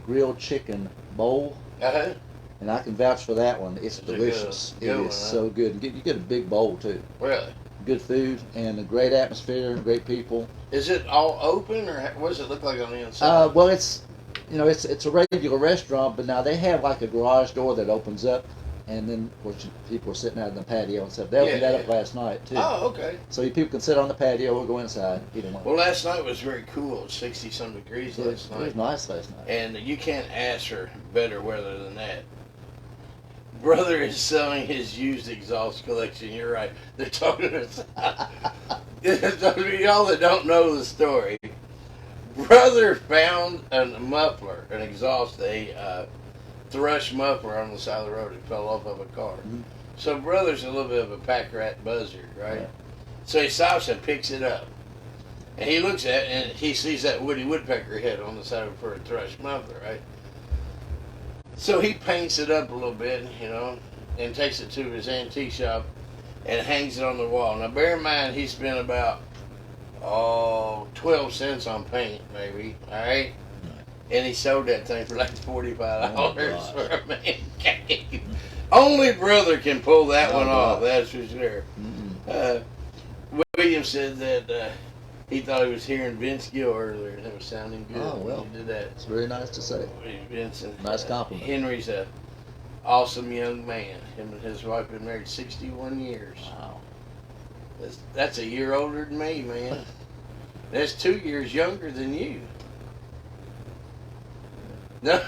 Speaker 3: grilled chicken bowl,
Speaker 1: Uh-huh.
Speaker 3: and I can vouch for that one. It's
Speaker 1: It's a
Speaker 3: delicious.
Speaker 1: good
Speaker 3: It
Speaker 1: one,
Speaker 3: is
Speaker 1: huh?
Speaker 3: so good. You get a big bowl too.
Speaker 1: Really?
Speaker 3: Good food and a great atmosphere, and great people.
Speaker 1: Is it all open, or what does it look like on the inside?
Speaker 3: Well, it's it's a regular restaurant, but now they have like a garage door that opens up, and then of course people are sitting out in the patio and stuff. They opened
Speaker 1: Yeah,
Speaker 3: that up
Speaker 1: yeah.
Speaker 3: last night too.
Speaker 1: Oh, okay.
Speaker 3: So people can sit on the patio or go inside, either one.
Speaker 1: Well, last night was very cool. It was 60-some degrees
Speaker 3: It
Speaker 1: last
Speaker 3: was
Speaker 1: night.
Speaker 3: nice last night.
Speaker 1: And you can't ask for better weather than that. Brother is selling his used exhaust collection. You're right. They're talking us. Y'all that don't know the story, brother found a muffler, an exhaust, a thrush muffler on the side of the road. It fell off of a car.
Speaker 3: Mhm.
Speaker 1: So brother's a little bit of a pack rat buzzard, right?
Speaker 3: Right.
Speaker 1: So he stops and picks it up. And he looks at it and he sees that Woody Woodpecker head on the side of it for a thrush muffler, right? So he paints it up a little bit, and takes it to his antique shop and hangs it on the wall. Now bear in mind he spent about 12 cents on paint, maybe, alright? And he sold that thing for like $45
Speaker 3: Oh,
Speaker 1: for a man cave. Only brother can pull that
Speaker 3: Oh,
Speaker 1: one off,
Speaker 3: gosh.
Speaker 1: that's for sure.
Speaker 3: Mm-mm.
Speaker 1: William said that he thought he was hearing Vince Gill earlier, and it was sounding good.
Speaker 3: Oh, well.
Speaker 1: when he did that.
Speaker 3: It's very nice to say.
Speaker 1: Vincent.
Speaker 3: Nice compliment.
Speaker 1: Henry's a awesome young man. Him and his wife been married 61 years.
Speaker 3: Wow.
Speaker 1: That's a year older than me, man. That's 2 years younger than you. No,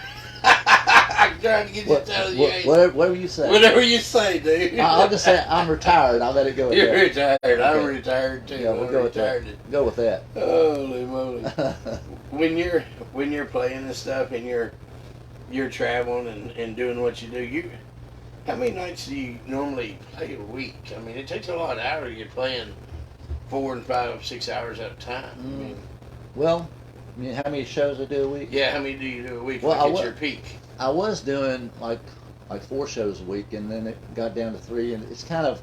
Speaker 1: I'm trying to get you to tell you.
Speaker 3: Whatever you say.
Speaker 1: Whatever you say, dude.
Speaker 3: I'll just say I'm retired. I'll let it go. With
Speaker 1: You're
Speaker 3: that.
Speaker 1: retired. I'm
Speaker 3: Okay.
Speaker 1: retired too.
Speaker 3: Yeah, we'll
Speaker 1: I'm
Speaker 3: go with that.
Speaker 1: retired.
Speaker 3: Go with that.
Speaker 1: Holy moly! when you're playing this stuff and you're traveling and doing what you do, how many nights do you normally play a week? I mean, it takes a lot of hours. You're playing 4 and 5, 6 hours at a time. I mean,
Speaker 3: Well, I mean, how many shows I do a week?
Speaker 1: yeah, how many do you do a week?
Speaker 3: Well,
Speaker 1: like
Speaker 3: I
Speaker 1: it's
Speaker 3: wa-
Speaker 1: your peak.
Speaker 3: I was doing like 4 shows a week, and then it got down to 3, and it's kind of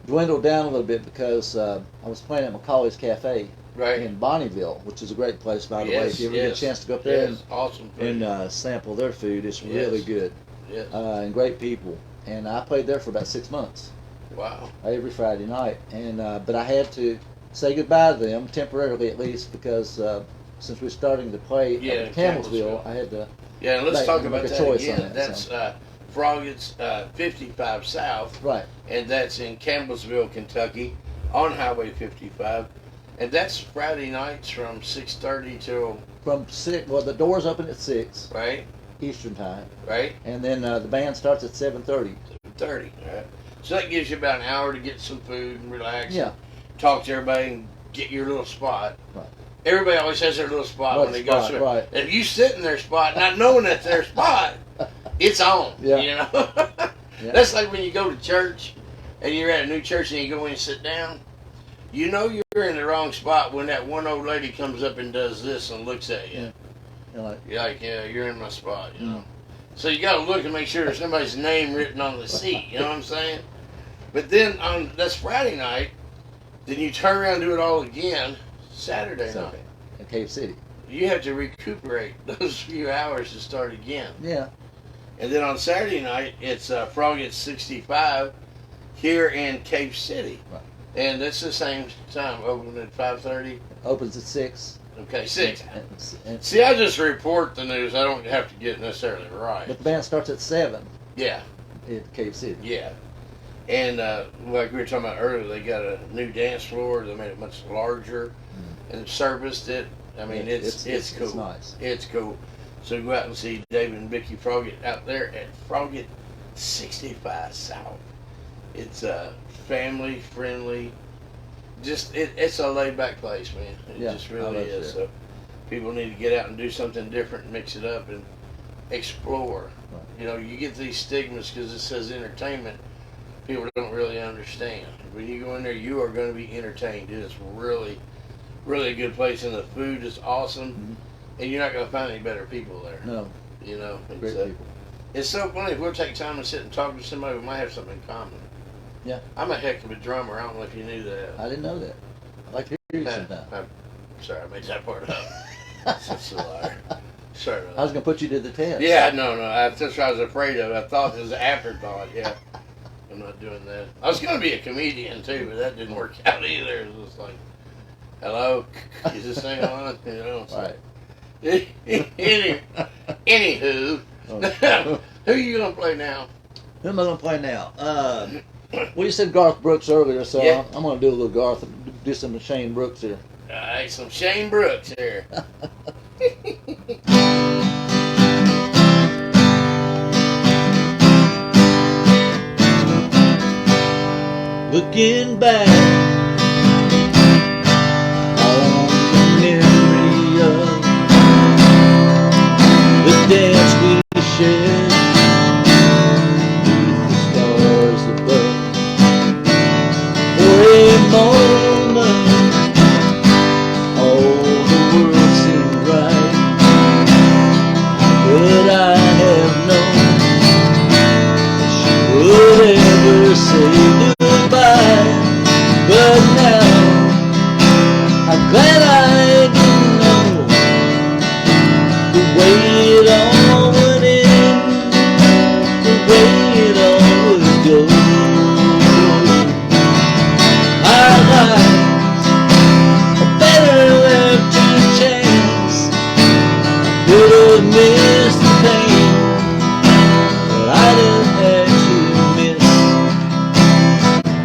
Speaker 3: dwindled down a little bit because I was playing at Macaulay's Cafe
Speaker 1: Right.
Speaker 3: in Bonneville, which is a great place, by the way.
Speaker 1: Yes,
Speaker 3: If you ever get a
Speaker 1: yes.
Speaker 3: chance to go up there
Speaker 1: Yes, awesome.
Speaker 3: and sample their food, it's really
Speaker 1: Yes.
Speaker 3: good,
Speaker 1: Yes.
Speaker 3: and great people. And I played there for about 6 months,
Speaker 1: Wow.
Speaker 3: every Friday night. And but I had to say goodbye to them temporarily, at least, because since we're starting to play
Speaker 1: Yeah,
Speaker 3: at Campbellsville,
Speaker 1: Campbellsville.
Speaker 3: I had to.
Speaker 1: Yeah, and let's
Speaker 3: Make-
Speaker 1: talk
Speaker 3: make
Speaker 1: about
Speaker 3: a
Speaker 1: that
Speaker 3: choice on
Speaker 1: again.
Speaker 3: that,
Speaker 1: That's
Speaker 3: so.
Speaker 1: Froggett's 55 South,
Speaker 3: Right.
Speaker 1: and that's in Campbellsville, Kentucky, on Highway 55. And that's Friday nights from 6:30 till,
Speaker 3: From 6, well, the doors open at 6
Speaker 1: right?
Speaker 3: Eastern time,
Speaker 1: Right?
Speaker 3: and then the band starts at 7:30.
Speaker 1: 30, right? So that gives you about an hour to get some food and relax.
Speaker 3: Yeah.
Speaker 1: Talk to everybody and get your little spot.
Speaker 3: Right.
Speaker 1: Everybody always has their little spot
Speaker 3: Right
Speaker 1: when they go
Speaker 3: spot,
Speaker 1: through.
Speaker 3: right.
Speaker 1: If you sit in their spot not knowing that's their spot, it's on.
Speaker 3: Yeah.
Speaker 1: You know?
Speaker 3: Yeah.
Speaker 1: That's like when you go to church and you're at a new church and you go in and sit down. You know you're in the wrong spot when that one old lady comes up and does this and looks at you.
Speaker 3: Yeah. You're like,
Speaker 1: You're like, yeah, you're in my spot, you know.
Speaker 3: Mm.
Speaker 1: So you got to look and make sure there's somebody's name written on the seat. You know what I'm saying? But then that's Friday night. Then you turn around and do it all again Saturday night.
Speaker 3: in Cave City.
Speaker 1: you have to recuperate those few hours to start again.
Speaker 3: Yeah.
Speaker 1: And then on Saturday night, it's Froggett's 65 here in Cave City.
Speaker 3: Right.
Speaker 1: And that's the same time, open at 5:30.
Speaker 3: Opens at 6.
Speaker 1: Okay, 6.
Speaker 3: And
Speaker 1: See, I just report the news. I don't have to get it necessarily right.
Speaker 3: but the band starts at 7
Speaker 1: Yeah,
Speaker 3: at Cave City.
Speaker 1: yeah. And like we were talking about earlier, they got a new dance floor. They made it much larger and serviced it. I mean, it's cool.
Speaker 3: It's nice.
Speaker 1: It's cool. So go out and see David and Vicky Froggett out there at Froggett 65 South. It's family friendly. Just it's a laid back place, man. It just really is. So people need to get out and do something different, and mix it up and explore.
Speaker 3: Right.
Speaker 1: You know, you get these stigmas because it says entertainment. People don't really understand. When you go in there, you are going to be entertained. It is really, really a good place, and the food is awesome.
Speaker 3: Mm-hmm.
Speaker 1: And you're not going to find any better people there.
Speaker 3: No.
Speaker 1: You know,
Speaker 3: Great people.
Speaker 1: it's so funny. If we'll take time to sit and talk to somebody, we might have something in common.
Speaker 3: Yeah.
Speaker 1: I'm a heck of a drummer. I don't know if you knew that.
Speaker 3: I didn't know that. I'd like to hear you sometime.
Speaker 1: I'm sorry, I made that part up. That's a liar. Sorry about that.
Speaker 3: I was going to put you to the test.
Speaker 1: Yeah, no. That's what I was afraid of. I thought it was an afterthought. Yeah. I'm not doing that. I was going to be a comedian too, but that didn't work out either. It was like, hello, is this thing on? You know, so.
Speaker 3: Right.
Speaker 1: Anywho, who are you going to play now?
Speaker 3: Who am I going to play now? Well, you said Garth Brooks earlier, so
Speaker 1: Yeah.
Speaker 3: I'm going to do a little Garth, do some Shayne Brooks here.
Speaker 1: All right, some Shayne Brooks here.
Speaker 3: Looking back on the memory of the dance we shared beneath the stars above. For a moment, all the world seemed right. How could I have known that she would ever say goodbye? But now I'm glad I didn't know the way it all would end, the way it all would go. Our lives are better left to chance. Could have missed the pain, but I'd have had to miss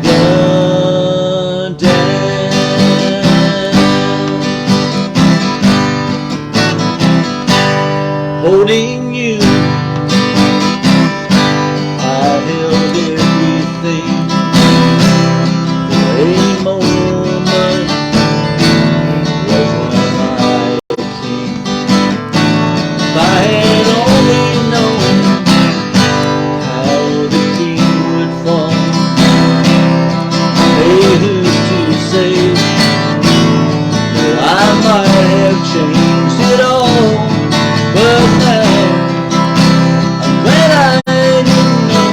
Speaker 3: the dance. Holding you, I held everything for a moment. Wasn't I a king? If I had only known how the king would fall, hey, who's to say that I might have changed it all? But now I'm glad I didn't know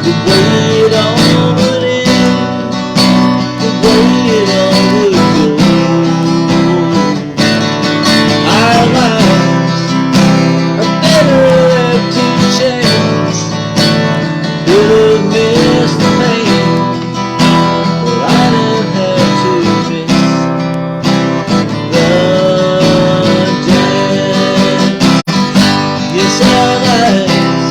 Speaker 3: the way it all would end, the way it all would go. Our lives are better left to chance. Could have missed the pain, but I'd have had to miss the dance. Yes, our lives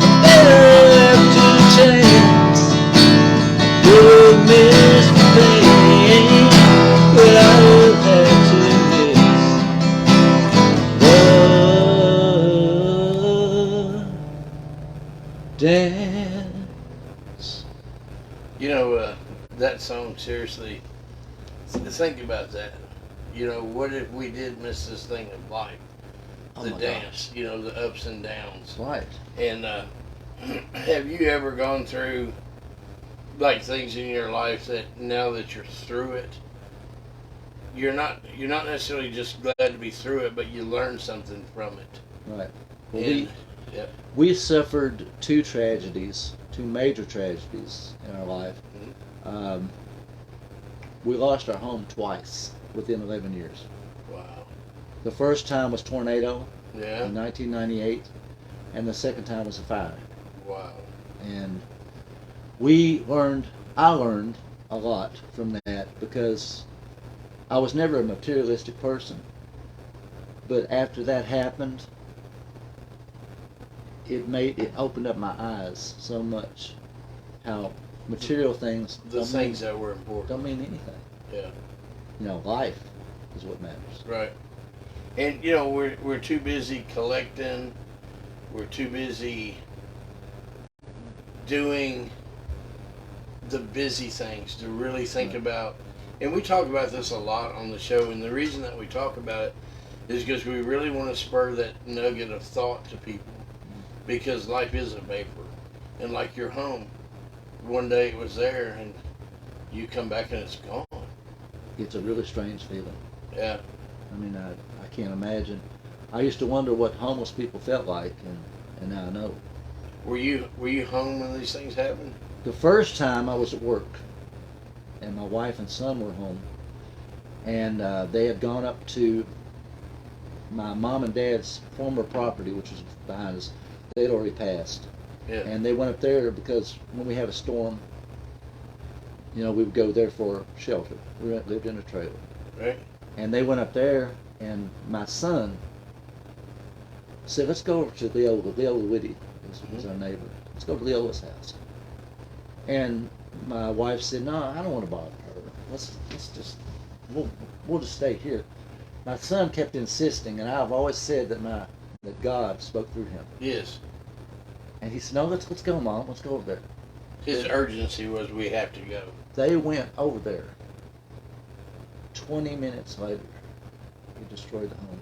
Speaker 3: are better left to chance. Could have missed the pain, but I'd have had to miss the dance.
Speaker 1: You know, that song, seriously, think about that. You know, what if we did miss this thing of life?
Speaker 3: Oh
Speaker 1: The
Speaker 3: my
Speaker 1: dance, you know, the ups and downs.
Speaker 3: Right.
Speaker 1: And have you ever gone through, like, things in your life that now that you're through it, you're not necessarily just glad to be through it, but you learn something from it.
Speaker 3: Right. Well,
Speaker 1: And, yep.
Speaker 3: we suffered two tragedies, two major tragedies in our life. We lost our home twice within 11 years.
Speaker 1: Wow.
Speaker 3: The first time was tornado
Speaker 1: Yeah.
Speaker 3: in 1998, and the second time was a fire.
Speaker 1: Wow.
Speaker 3: And I learned a lot from that because I was never a materialistic person. But after that happened, it opened up my eyes so much how material things
Speaker 1: The things that were important.
Speaker 3: don't mean anything.
Speaker 1: Yeah.
Speaker 3: You know, life is what matters.
Speaker 1: Right. And you know, we're too busy collecting. We're too busy doing the busy things to really think
Speaker 3: Right.
Speaker 1: about. And we talk about this a lot on the show. And the reason that we talk about it is because we really want to spur that nugget of thought to people. Because life is a vapor. And like your home, one day it was there and you come back and it's gone.
Speaker 3: It's a really strange feeling.
Speaker 1: Yeah.
Speaker 3: I mean, I can't imagine. I used to wonder what homeless people felt like, and now I know.
Speaker 1: Were you home when these things happened?
Speaker 3: The first time I was at work, and my wife and son were home, and they had gone up to my mom and dad's former property, which was behind us. They'd already passed.
Speaker 1: Yeah.
Speaker 3: And they went up there because when we had a storm, you know, we would go there for shelter. We lived in a trailer.
Speaker 1: Right.
Speaker 3: And they went up there, and my son said, "Let's go over to Leola Whitty was our neighbor. Let's go to Leola's house." And my wife said, "No, I don't want to bother her. Let's just we'll just stay here." My son kept insisting, and I've always said that God spoke through him.
Speaker 1: Yes.
Speaker 3: And he said, "No, let's go, Mom. Let's go over there."
Speaker 1: His urgency was we have to go.
Speaker 3: They went over there. 20 minutes later, he destroyed the home.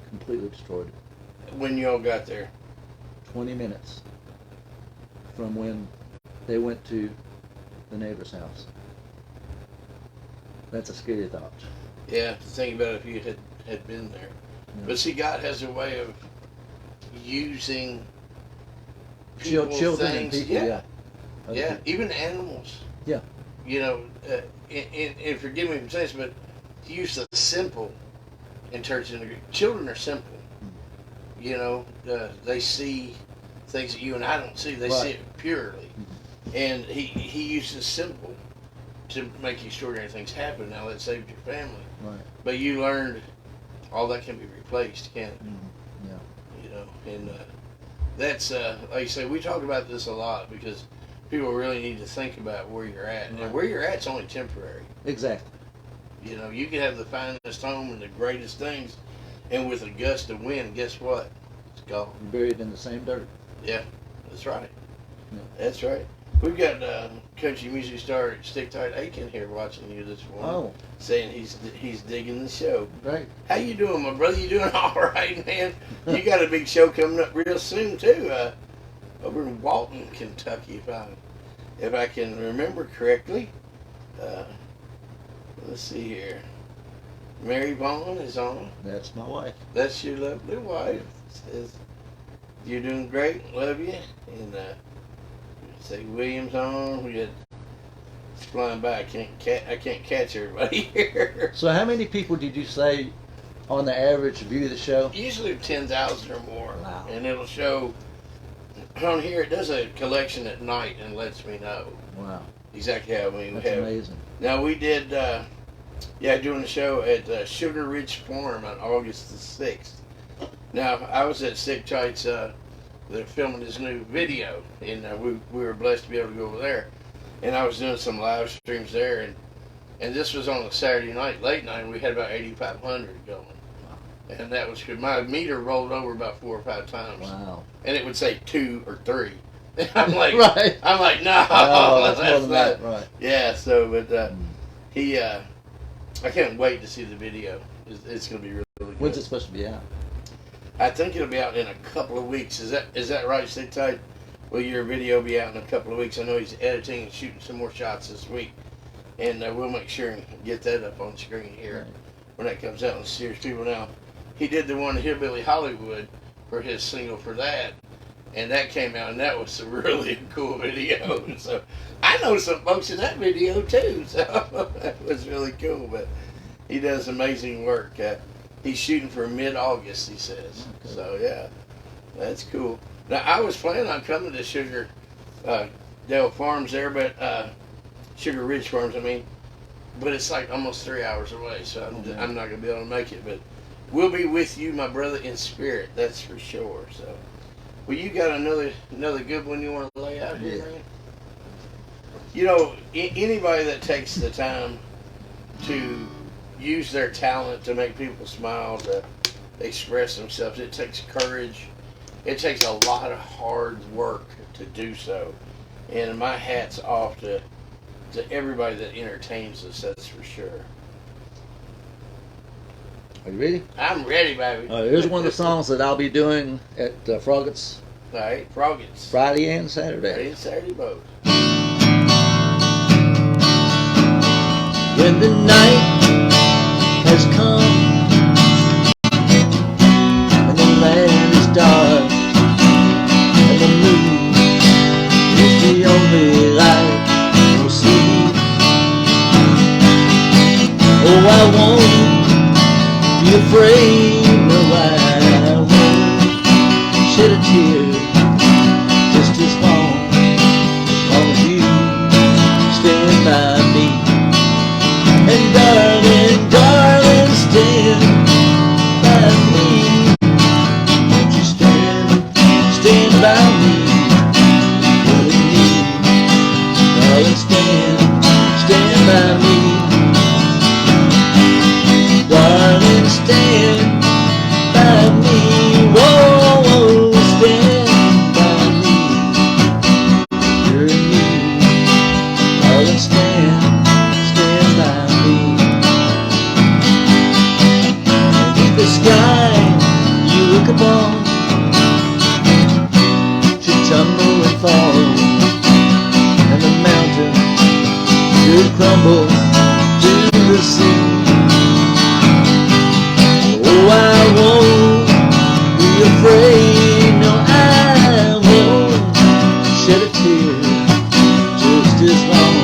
Speaker 3: Completely destroyed it.
Speaker 1: When y'all got there.
Speaker 3: 20 minutes from when they went to the neighbor's house. That's a scary thought.
Speaker 1: Yeah, to think about if you had been there.
Speaker 3: Yeah.
Speaker 1: But see, God has a way of using people,
Speaker 3: Children
Speaker 1: things.
Speaker 3: and people, yeah.
Speaker 1: Yeah, even animals.
Speaker 3: Yeah.
Speaker 1: You know, and forgive me for saying this, but to use the simple in terms of children are simple. You know, they see things that you and I don't see. They see it purely. And he uses simple to make extraordinary things happen. Now that saved your family.
Speaker 3: Right.
Speaker 1: But you learned all that can be replaced, can't it?
Speaker 3: Yeah.
Speaker 1: You know, and that's like you say, we talk about this a lot because people really need to think about where you're at.
Speaker 3: Right.
Speaker 1: And where you're at's only temporary.
Speaker 3: Exactly.
Speaker 1: You know, you can have the finest home and the greatest things, and with a gust of wind, guess what? It's gone.
Speaker 3: You're buried in the same dirt.
Speaker 1: Yeah, that's right.
Speaker 3: Yeah.
Speaker 1: That's right. We've got country music star Stick Tight Aiken here watching you this morning.
Speaker 3: Oh,
Speaker 1: Saying he's digging the show.
Speaker 3: great.
Speaker 1: How you doing, my brother? You doing all right, man? You got a big show coming up real soon too, over in Walton, Kentucky, if I can remember correctly. Let's see here. Mary Vaughan is on.
Speaker 3: That's my wife.
Speaker 1: That's your lovely wife. Says you're doing great. Love you. And say Williams on. We got it's flying by. I can't catch everybody here.
Speaker 3: So how many people did you say on the average view the show?
Speaker 1: Usually 10,000 or more.
Speaker 3: Wow.
Speaker 1: And it'll show on here. It does a collection at night and lets me know
Speaker 3: Wow.
Speaker 1: exactly how many we
Speaker 3: That's
Speaker 1: have.
Speaker 3: amazing.
Speaker 1: Now we did, doing a show at Sugar Ridge Farm on August the 6th. Now I was at Stick Tight's. They're filming this new video, and we were blessed to be able to go over there. And I was doing some live streams there, and this was on a Saturday night, late night, and we had about 8,500 going. And that was good. My meter rolled over about 4 or 5 times.
Speaker 3: Wow.
Speaker 1: And it would say 2 or 3. I'm like,
Speaker 3: Right.
Speaker 1: I'm like, no,
Speaker 3: Oh, that's more
Speaker 1: that's
Speaker 3: than
Speaker 1: not.
Speaker 3: that. Right.
Speaker 1: Yeah. So, but he, I can't wait to see the video. It's going to be really good.
Speaker 3: When's it supposed to be out?
Speaker 1: I think it'll be out in a couple of weeks. Is that right, Stick Tight? Will your video be out in a couple of weeks? I know he's editing and shooting some more shots this week, and we'll make sure and get that up on screen here
Speaker 3: Right.
Speaker 1: when that comes out. And serious people now, he did the one Hillbilly Hollywood for his single for that, and that came out, and that was a really cool video. So I know some folks in that video too, so that was really cool. But he does amazing work. He's shooting for mid-August, he says. Okay. So yeah, that's cool. Now I was planning on coming to Sugar Dale Farms there, but Sugar Ridge Farms, I mean, but it's like almost 3 hours away, so I'm not gonna be able to make it. But we'll be with you, my brother, in spirit. That's for sure. So, well, you got another good one you want to lay out here, man? You know, anybody that takes the time to use their talent to make people smile, to express themselves, it takes courage. It takes a lot of hard work to do so. And my hat's off to everybody that entertains us, that's for sure.
Speaker 3: Are you ready?
Speaker 1: I'm ready, baby.
Speaker 3: Here's one of the songs that I'll be doing at Froggett's.
Speaker 1: All right, Froggett's.
Speaker 3: Friday and Saturday.
Speaker 1: Friday and Saturday both.
Speaker 3: When the night has come and the land is dark and the moon is the only light we'll see. Oh, I won't be afraid, no, I won't shed a tear just as long as you stand by me. And darling, darling, stand by me. Won't you stand by me? With me, darling, stand by me. Darling, stand by me. Whoa, stand by me. You and me, darling, stand by me. And if the sky you look upon should tumble and fall, and the mountain should crumble to the sea, oh, I won't be afraid, no, I won't shed a tear just as long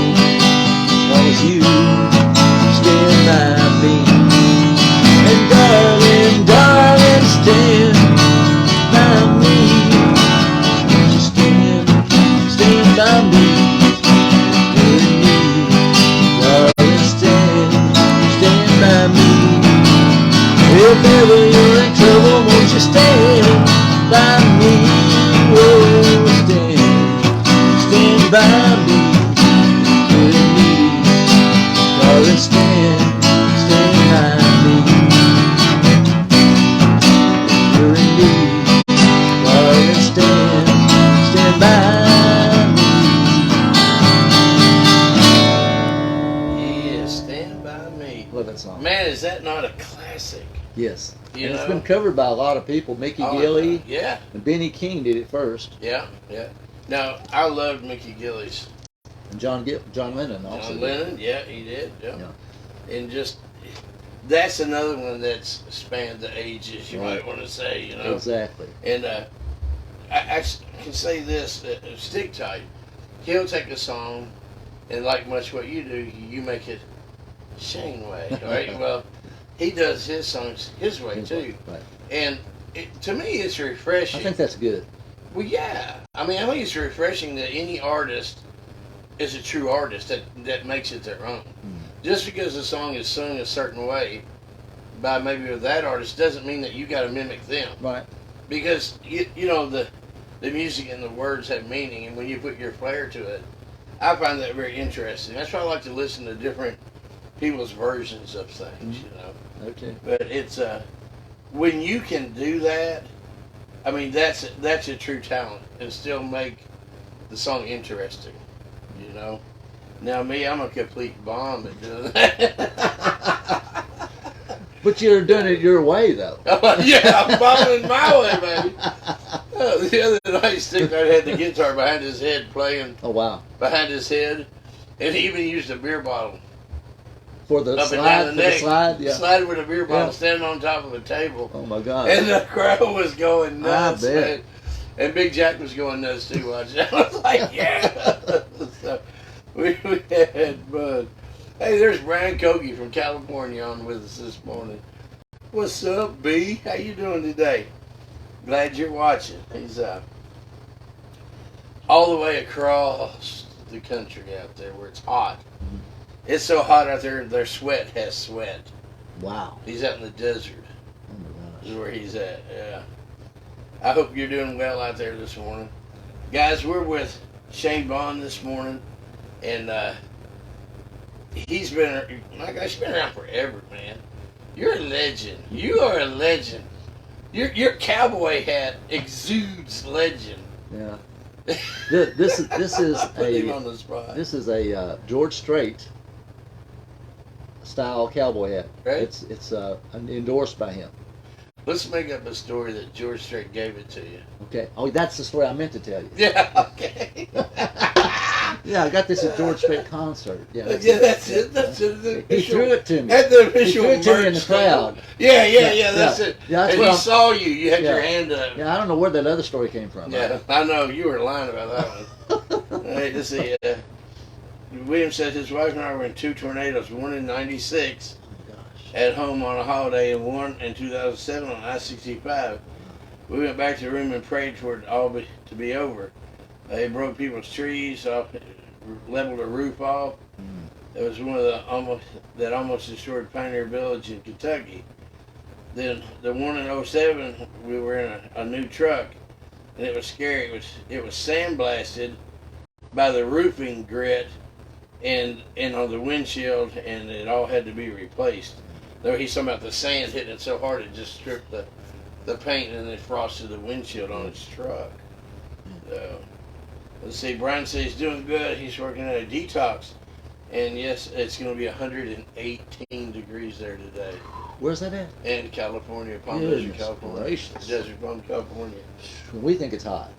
Speaker 3: as you stand by me. And darling, darling, stand by me. Won't you stand by me? You and me, darling, stand by me. If ever you're in trouble, won't you stand by me? Oh, stand by me. You and me, darling, stand by me. You and me, darling, stand by me.
Speaker 1: Yeah, Stand By Me.
Speaker 3: Love that song.
Speaker 1: Man, is that not a classic?
Speaker 3: Yes.
Speaker 1: You
Speaker 3: and
Speaker 1: know?
Speaker 3: it's been covered by a lot of people. Mickey Gilley
Speaker 1: Yeah.
Speaker 3: and Benny King did it first.
Speaker 1: Yeah, yeah. Now, I loved Mickey Gilley's.
Speaker 3: And John Lennon also.
Speaker 1: John
Speaker 3: did.
Speaker 1: Lennon, yeah, he did. Yeah.
Speaker 3: Yeah.
Speaker 1: And just, that's another one that's spanned the ages, you
Speaker 3: Right.
Speaker 1: might want to say, you know.
Speaker 3: Exactly.
Speaker 1: And I can say this, Stick Tight, he'll take a song, and like much what you do, you make it Shayne way, right? Well, he does his songs his way too.
Speaker 3: Right.
Speaker 1: And to me, it's refreshing.
Speaker 3: I think that's good.
Speaker 1: Well, yeah. I mean, I think it's refreshing that any artist is a true artist that makes it their own. Just because the song is sung a certain way by maybe that artist doesn't mean that you got to mimic them.
Speaker 3: Right.
Speaker 1: Because you know the music and the words have meaning, and when you put your flair to it, I find that very interesting. That's why I like to listen to different people's versions of things. You know.
Speaker 3: Okay.
Speaker 1: But it's when you can do that, I mean that's a true talent, and still make the song interesting. You know. Now me, I'm a complete bomb at doing that.
Speaker 3: But you're doing it your way, though.
Speaker 1: Yeah, I'm bombing my way, baby. The other night, Stick had the guitar behind his head playing.
Speaker 3: Oh, wow.
Speaker 1: Behind his head, and he even used a beer bottle.
Speaker 3: For the
Speaker 1: up
Speaker 3: slide?
Speaker 1: And down the
Speaker 3: For
Speaker 1: neck.
Speaker 3: the slide? Yeah.
Speaker 1: Slide with a beer bottle
Speaker 3: Yeah.
Speaker 1: standing on top of a table.
Speaker 3: Oh, my God.
Speaker 1: And the crowd was going nuts,
Speaker 3: I bet.
Speaker 1: man. And Big Jack was going nuts too watching. I was like, yeah. So we had Bud. Hey, there's Brian Kogi from California on with us this morning. What's up, B? How you doing today? Glad you're watching. He's all the way across the country out there where it's hot. It's so hot out there, their sweat has sweat.
Speaker 3: Wow.
Speaker 1: He's out in the desert.
Speaker 3: Oh my gosh.
Speaker 1: Is where he's at, yeah. I hope you're doing well out there this morning. Guys, we're with Shayne Vaughan this morning, and he's been, my gosh, he's been around forever, man. You're a legend. You are a legend. Your cowboy hat exudes legend.
Speaker 3: Yeah. This is
Speaker 1: Put him on the spot.
Speaker 3: this is a George Strait style cowboy hat.
Speaker 1: Right?
Speaker 3: It's endorsed by him.
Speaker 1: Let's make up a story that George Strait gave it to you.
Speaker 3: Okay. Oh, that's the story I meant to tell you.
Speaker 1: Yeah, okay.
Speaker 3: Yeah, I got this at George Strait concert. Yeah,
Speaker 1: That's it. That's it.
Speaker 3: He threw it to me.
Speaker 1: At the official
Speaker 3: He threw it to me in the
Speaker 1: merch
Speaker 3: crowd.
Speaker 1: store. Yeah, that's
Speaker 3: yeah.
Speaker 1: it.
Speaker 3: Yeah, that's
Speaker 1: and
Speaker 3: what
Speaker 1: he
Speaker 3: I'm-
Speaker 1: saw you. You had
Speaker 3: Yeah.
Speaker 1: your hand up.
Speaker 3: Yeah, I don't know where that other story came from.
Speaker 1: Yeah, I know. You were lying about that one. Hey, let's see. William said his wife and I were in two tornadoes, one in 96
Speaker 3: Oh, gosh.
Speaker 1: at home on a holiday and one in 2007 on I-65. We went back to the room and prayed for it all to be over. They broke people's trees off, leveled a roof off. It was one of the almost destroyed Pioneer Village in Kentucky. Then the one in 07, we were in a new truck, and it was scary. It was sandblasted by the roofing grit and on the windshield, and it all had to be replaced. Though he's talking about the sand hitting it so hard it just stripped the paint and it frosted the windshield on his truck. So, let's see. Brian says he's doing good. He's working at a detox. And yes, it's going to be 118 degrees there today
Speaker 3: Where's that at?
Speaker 1: in California, Palm Desert,
Speaker 3: Goodness
Speaker 1: California.
Speaker 3: gracious.
Speaker 1: Desert Palm, California.
Speaker 3: We think it's hot.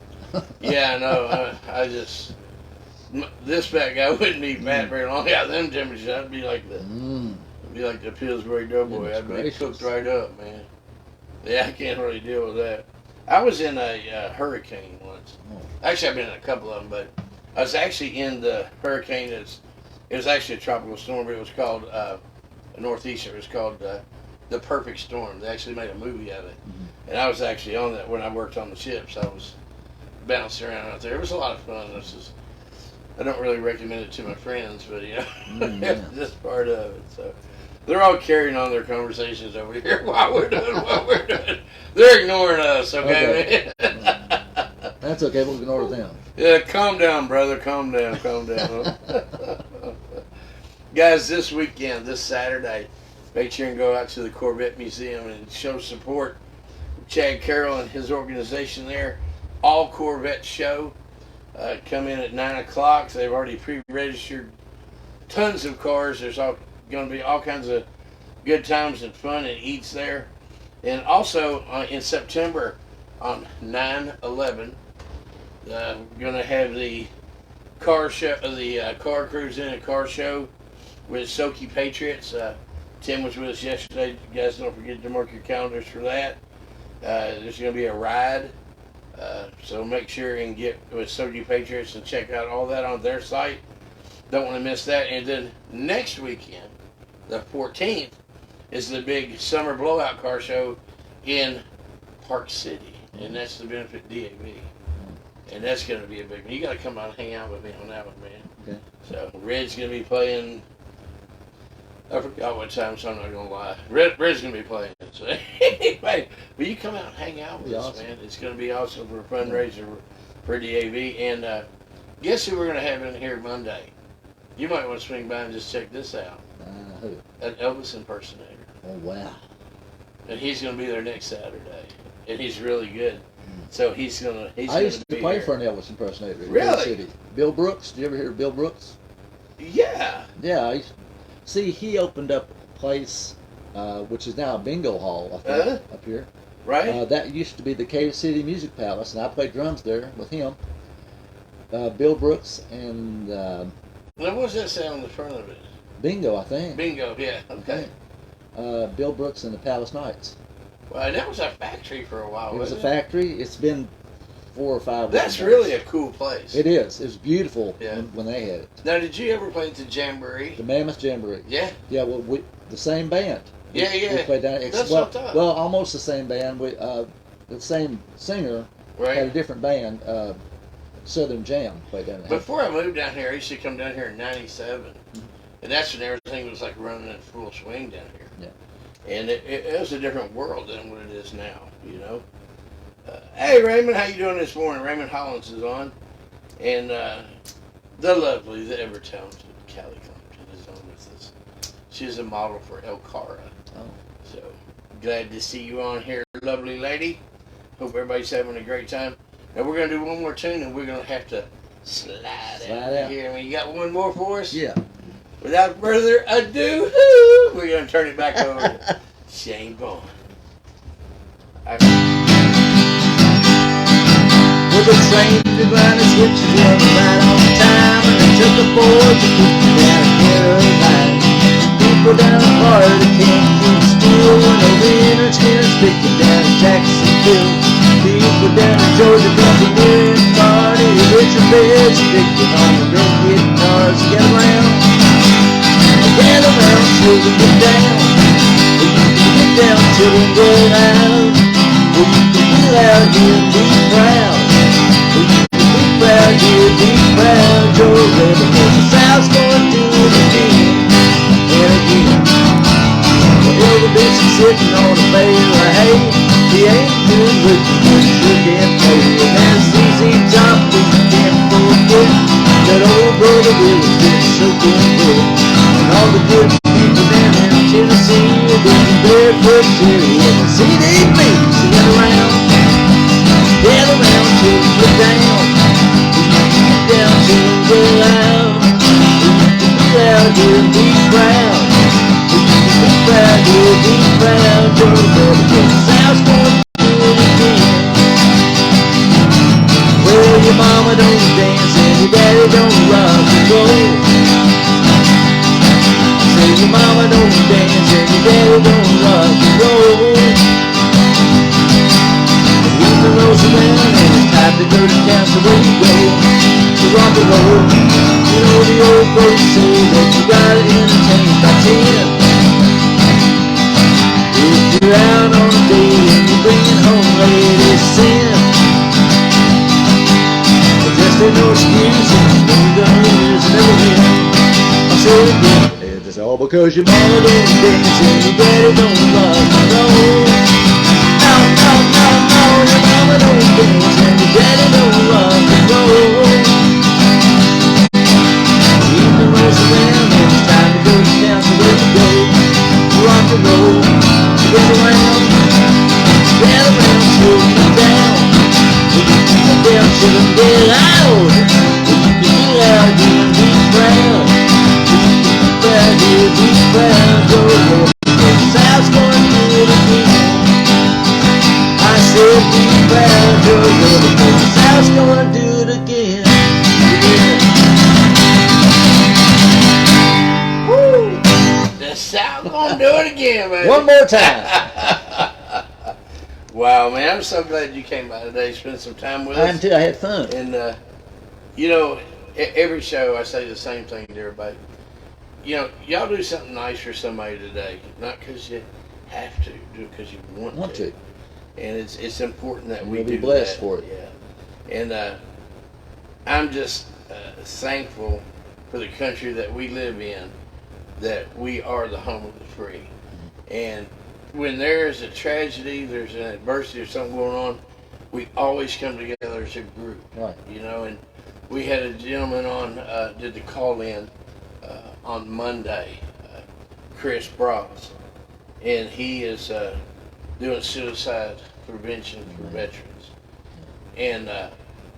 Speaker 1: Yeah, I know. I just, this fat guy wouldn't eat fat very long. Yeah, them temperatures, I'd be like the Pillsbury Doughboy.
Speaker 3: Goodness
Speaker 1: I'd be
Speaker 3: gracious.
Speaker 1: cooked right up, man. Yeah, I can't really deal with that. I was in a hurricane once.
Speaker 3: Oh.
Speaker 1: Actually, I've been in a couple of them, but I was actually in the hurricane. It was actually a tropical storm, but it was called a northeaster. It was called The Perfect Storm. They actually made a movie of it, and I was actually on that when I worked on the ships. I was bouncing around out there. It was a lot of fun. I don't really recommend it to my friends, but you know, it's just part of it. So they're all carrying on their conversations over here while we're doing what we're doing. They're ignoring us, okay?
Speaker 3: That's okay. We'll ignore them.
Speaker 1: Yeah, calm down, brother. Calm down. Calm down. Guys, this weekend, this Saturday, make sure and go out to the Corvette Museum and show support Chad Carroll and his organization there. All Corvette show. Come in at 9 o'clock. So they've already pre-registered tons of cars. There's going to be all kinds of good times and fun and eats there. And also in September on 9/11, we're going to have the car show, the car cruise in a car show with Soki Patriots. Tim was with us yesterday. You guys don't forget to mark your calendars for that. There's going to be a ride. So make sure and get with Soki Patriots and check out all that on their site. Don't want to miss that. And then next weekend, the 14th, is the big summer blowout car show in Park City. And that's the Benefit DAV. And that's going to be a big one. You got to come out and hang out with me on that one, man.
Speaker 3: Okay.
Speaker 1: So Red's going to be playing. I forgot what time, so I'm not going to lie. Red's going to be playing. So anyway, will you come out and hang out with us,
Speaker 3: awesome.
Speaker 1: man? It's going to be awesome for a fundraiser for DAV. And guess who we're going to have in here Monday? You might want to swing by and just check this out.
Speaker 3: Who?
Speaker 1: An Elvis impersonator.
Speaker 3: Oh, wow.
Speaker 1: And he's going to be there next Saturday. And he's really good. So he's going to
Speaker 3: I used to
Speaker 1: be
Speaker 3: play
Speaker 1: here.
Speaker 3: for an Elvis impersonator in
Speaker 1: Really?
Speaker 3: Kansas City. Bill Brooks. Did you ever hear of Bill Brooks?
Speaker 1: Yeah.
Speaker 3: Yeah. He opened up a place, which is now a bingo hall, I think, up here.
Speaker 1: Right?
Speaker 3: That used to be the Kansas City Music Palace, and I played drums there with him. Bill Brooks and
Speaker 1: Now, what does that say on the front of it?
Speaker 3: bingo, I think.
Speaker 1: Bingo, yeah. Okay.
Speaker 3: Bill Brooks and the Palace Knights.
Speaker 1: Well, that was a factory for a while,
Speaker 3: It was a
Speaker 1: wasn't
Speaker 3: factory. It's been 4 or 5.
Speaker 1: That's
Speaker 3: different
Speaker 1: really
Speaker 3: bands.
Speaker 1: a cool place.
Speaker 3: It is. It was beautiful
Speaker 1: Yeah.
Speaker 3: when they had it.
Speaker 1: Now, did you ever play at the Jamboree?
Speaker 3: The Mammoth Jamboree.
Speaker 1: Yeah.
Speaker 3: Yeah, well, the same band. We played down.
Speaker 1: That's what I thought.
Speaker 3: Well, almost the same band. The same singer
Speaker 1: Right.
Speaker 3: had a different band. Southern Jam played down there.
Speaker 1: Before I moved down here, I used to come down here in '97, and that's when everything was like running in full swing down here.
Speaker 3: Yeah.
Speaker 1: And it was a different world than what it is now, you know. Hey, Raymond, how you doing this morning? Raymond Hollins is on, and the lovely, the ever talented Callie Compton is on with us. She's a model for El Cara.
Speaker 3: Oh.
Speaker 1: So glad to see you on here, lovely lady. Hope everybody's having a great time. Now we're gonna do one more tune, and we're gonna have to slide out here. I mean, you got one more for us?
Speaker 3: Yeah.
Speaker 1: Without further ado, we're gonna turn it back over to Shayne Vaughan.
Speaker 3: Well, the train to Granite Switch was right on time, and they took a board to put me down in Caroline. People down the Florida can't keep still when the winter's getting picking down in Jacksonville. People down in Georgia come to near and party with your beds, picking on the red guitars. Get around, children, get down. Well, you can get down, children, get out. Well, you can be loud here and be proud. Well, you can be proud here, be proud. Your rebel, cause the South's gonna do it again and again. Well, Elder Bishop sitting on a bale of hay. He ain't good looking, but he sure can play. And that's easy top, we can't forget. That old brother Willie's been so good. And all the good people down in Tennessee are getting barefoot Jerry and the CDB. So get around till you get down. When you get down till you get loud. When you can be loud here and be proud. When you can be proud here and be proud. Your brother, cause the South's gonna do it again. Well, your mama don't dance and your daddy don't rock and roll. Say your mama don't dance and your daddy don't rock and roll. The evening rolls around and it's time to go to town, so where you go to rock and roll? You know the old folks say that you gotta entertain by 10. If you're out on a date and you're bringing home late, it's sin. Just ain't no excuse, and you're gonna lose and never win. I'll say it again. It's all because your mama don't dance and your daddy don't rock and roll. No, no, no, no, your mama don't dance and your daddy don't rock and roll. The evening rolls around and it's time to go to town, so where you go to rock and roll. Get around till you get down. When you can get down, children, get loud. When you can be loud, you can be proud. When you can be proud, you be proud. Your Lord, the South's gonna do it again. I said be proud, your Lord, the South's gonna do it again. Yeah. Woo!
Speaker 1: The South gonna do it again, man.
Speaker 3: One more time.
Speaker 1: Wow, man, I'm so glad you came by today, spent some time with
Speaker 3: I am
Speaker 1: us.
Speaker 3: too. I had fun.
Speaker 1: And, you know, every show I say the same thing to everybody. You know, y'all do something nice for somebody today. Not because you have to, do it because you want to. And it's important that we
Speaker 3: we'll
Speaker 1: do
Speaker 3: be blessed
Speaker 1: that.
Speaker 3: for it.
Speaker 1: Yeah. And I'm just thankful for the country that we live in, that we are the home of the free. And when there's a tragedy, there's an adversity or something going on, we always come together as a group.
Speaker 3: Right.
Speaker 1: You know, and we had a gentleman on, did the call-in on Monday, Chris Bros, and he is doing suicide prevention for veterans. And,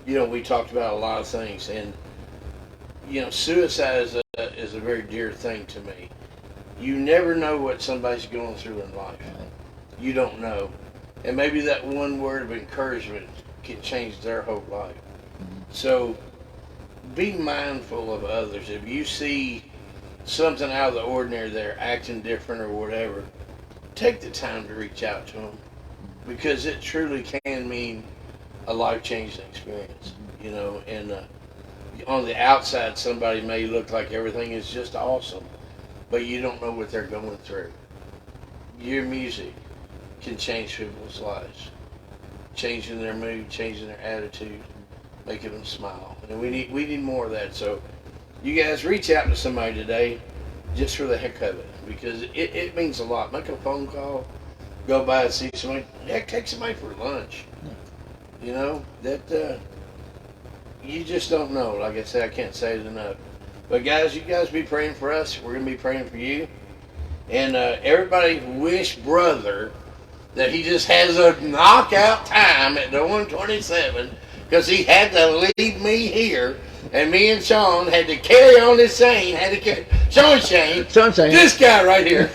Speaker 1: you know, we talked about a lot of things, and, you know, suicide is a very dear thing to me. You never know what somebody's going through in life. You don't know. And maybe that one word of encouragement can change their whole life. So be mindful of others. If you see something out of the ordinary, they're acting different or whatever, take the time to reach out to them, because it truly can mean a life-changing experience, you know. And on the outside, somebody may look like everything is just awesome, but you don't know what they're going through. Your music can change people's lives, changing their mood, changing their attitude, making them smile. And we need more of that. So you guys reach out to somebody today just for the heck of it, because it means a lot. Make a phone call, go by and see somebody. Heck, take somebody for lunch. You know, that you just don't know. Like I said, I can't say it enough. But guys, you guys be praying for us. We're going to be praying for you. And everybody wish brother that he just has a knockout time at the 127, because he had to leave me here, and me and Sean had to carry on this Shayne. Had to carry Shayne. This guy right here.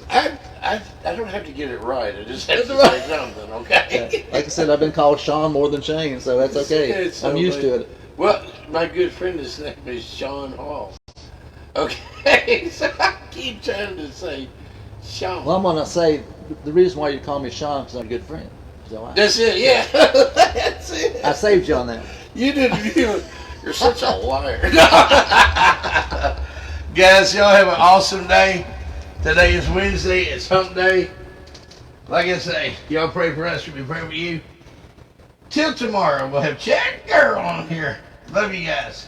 Speaker 1: I don't have to get it right. I just have to say something, okay?
Speaker 3: Yeah. Like I said, I've been called Sean more than Shayne, so that's okay. I'm used to it.
Speaker 1: Well, my good friend, his name is Sean Hall. Okay, so I keep trying to say Sean.
Speaker 3: Well, I'm gonna say the reason why you call me Sean is because I'm a good friend. Is that why?
Speaker 1: That's it. Yeah, that's it.
Speaker 3: I saved you on that.
Speaker 1: You did. You're such a liar. Guys, y'all have an awesome day. Today is Wednesday. It's Hump Day. Like I say, y'all pray for us. We'll be praying for you. Till tomorrow, we'll have Jack Girl on here. Love you guys.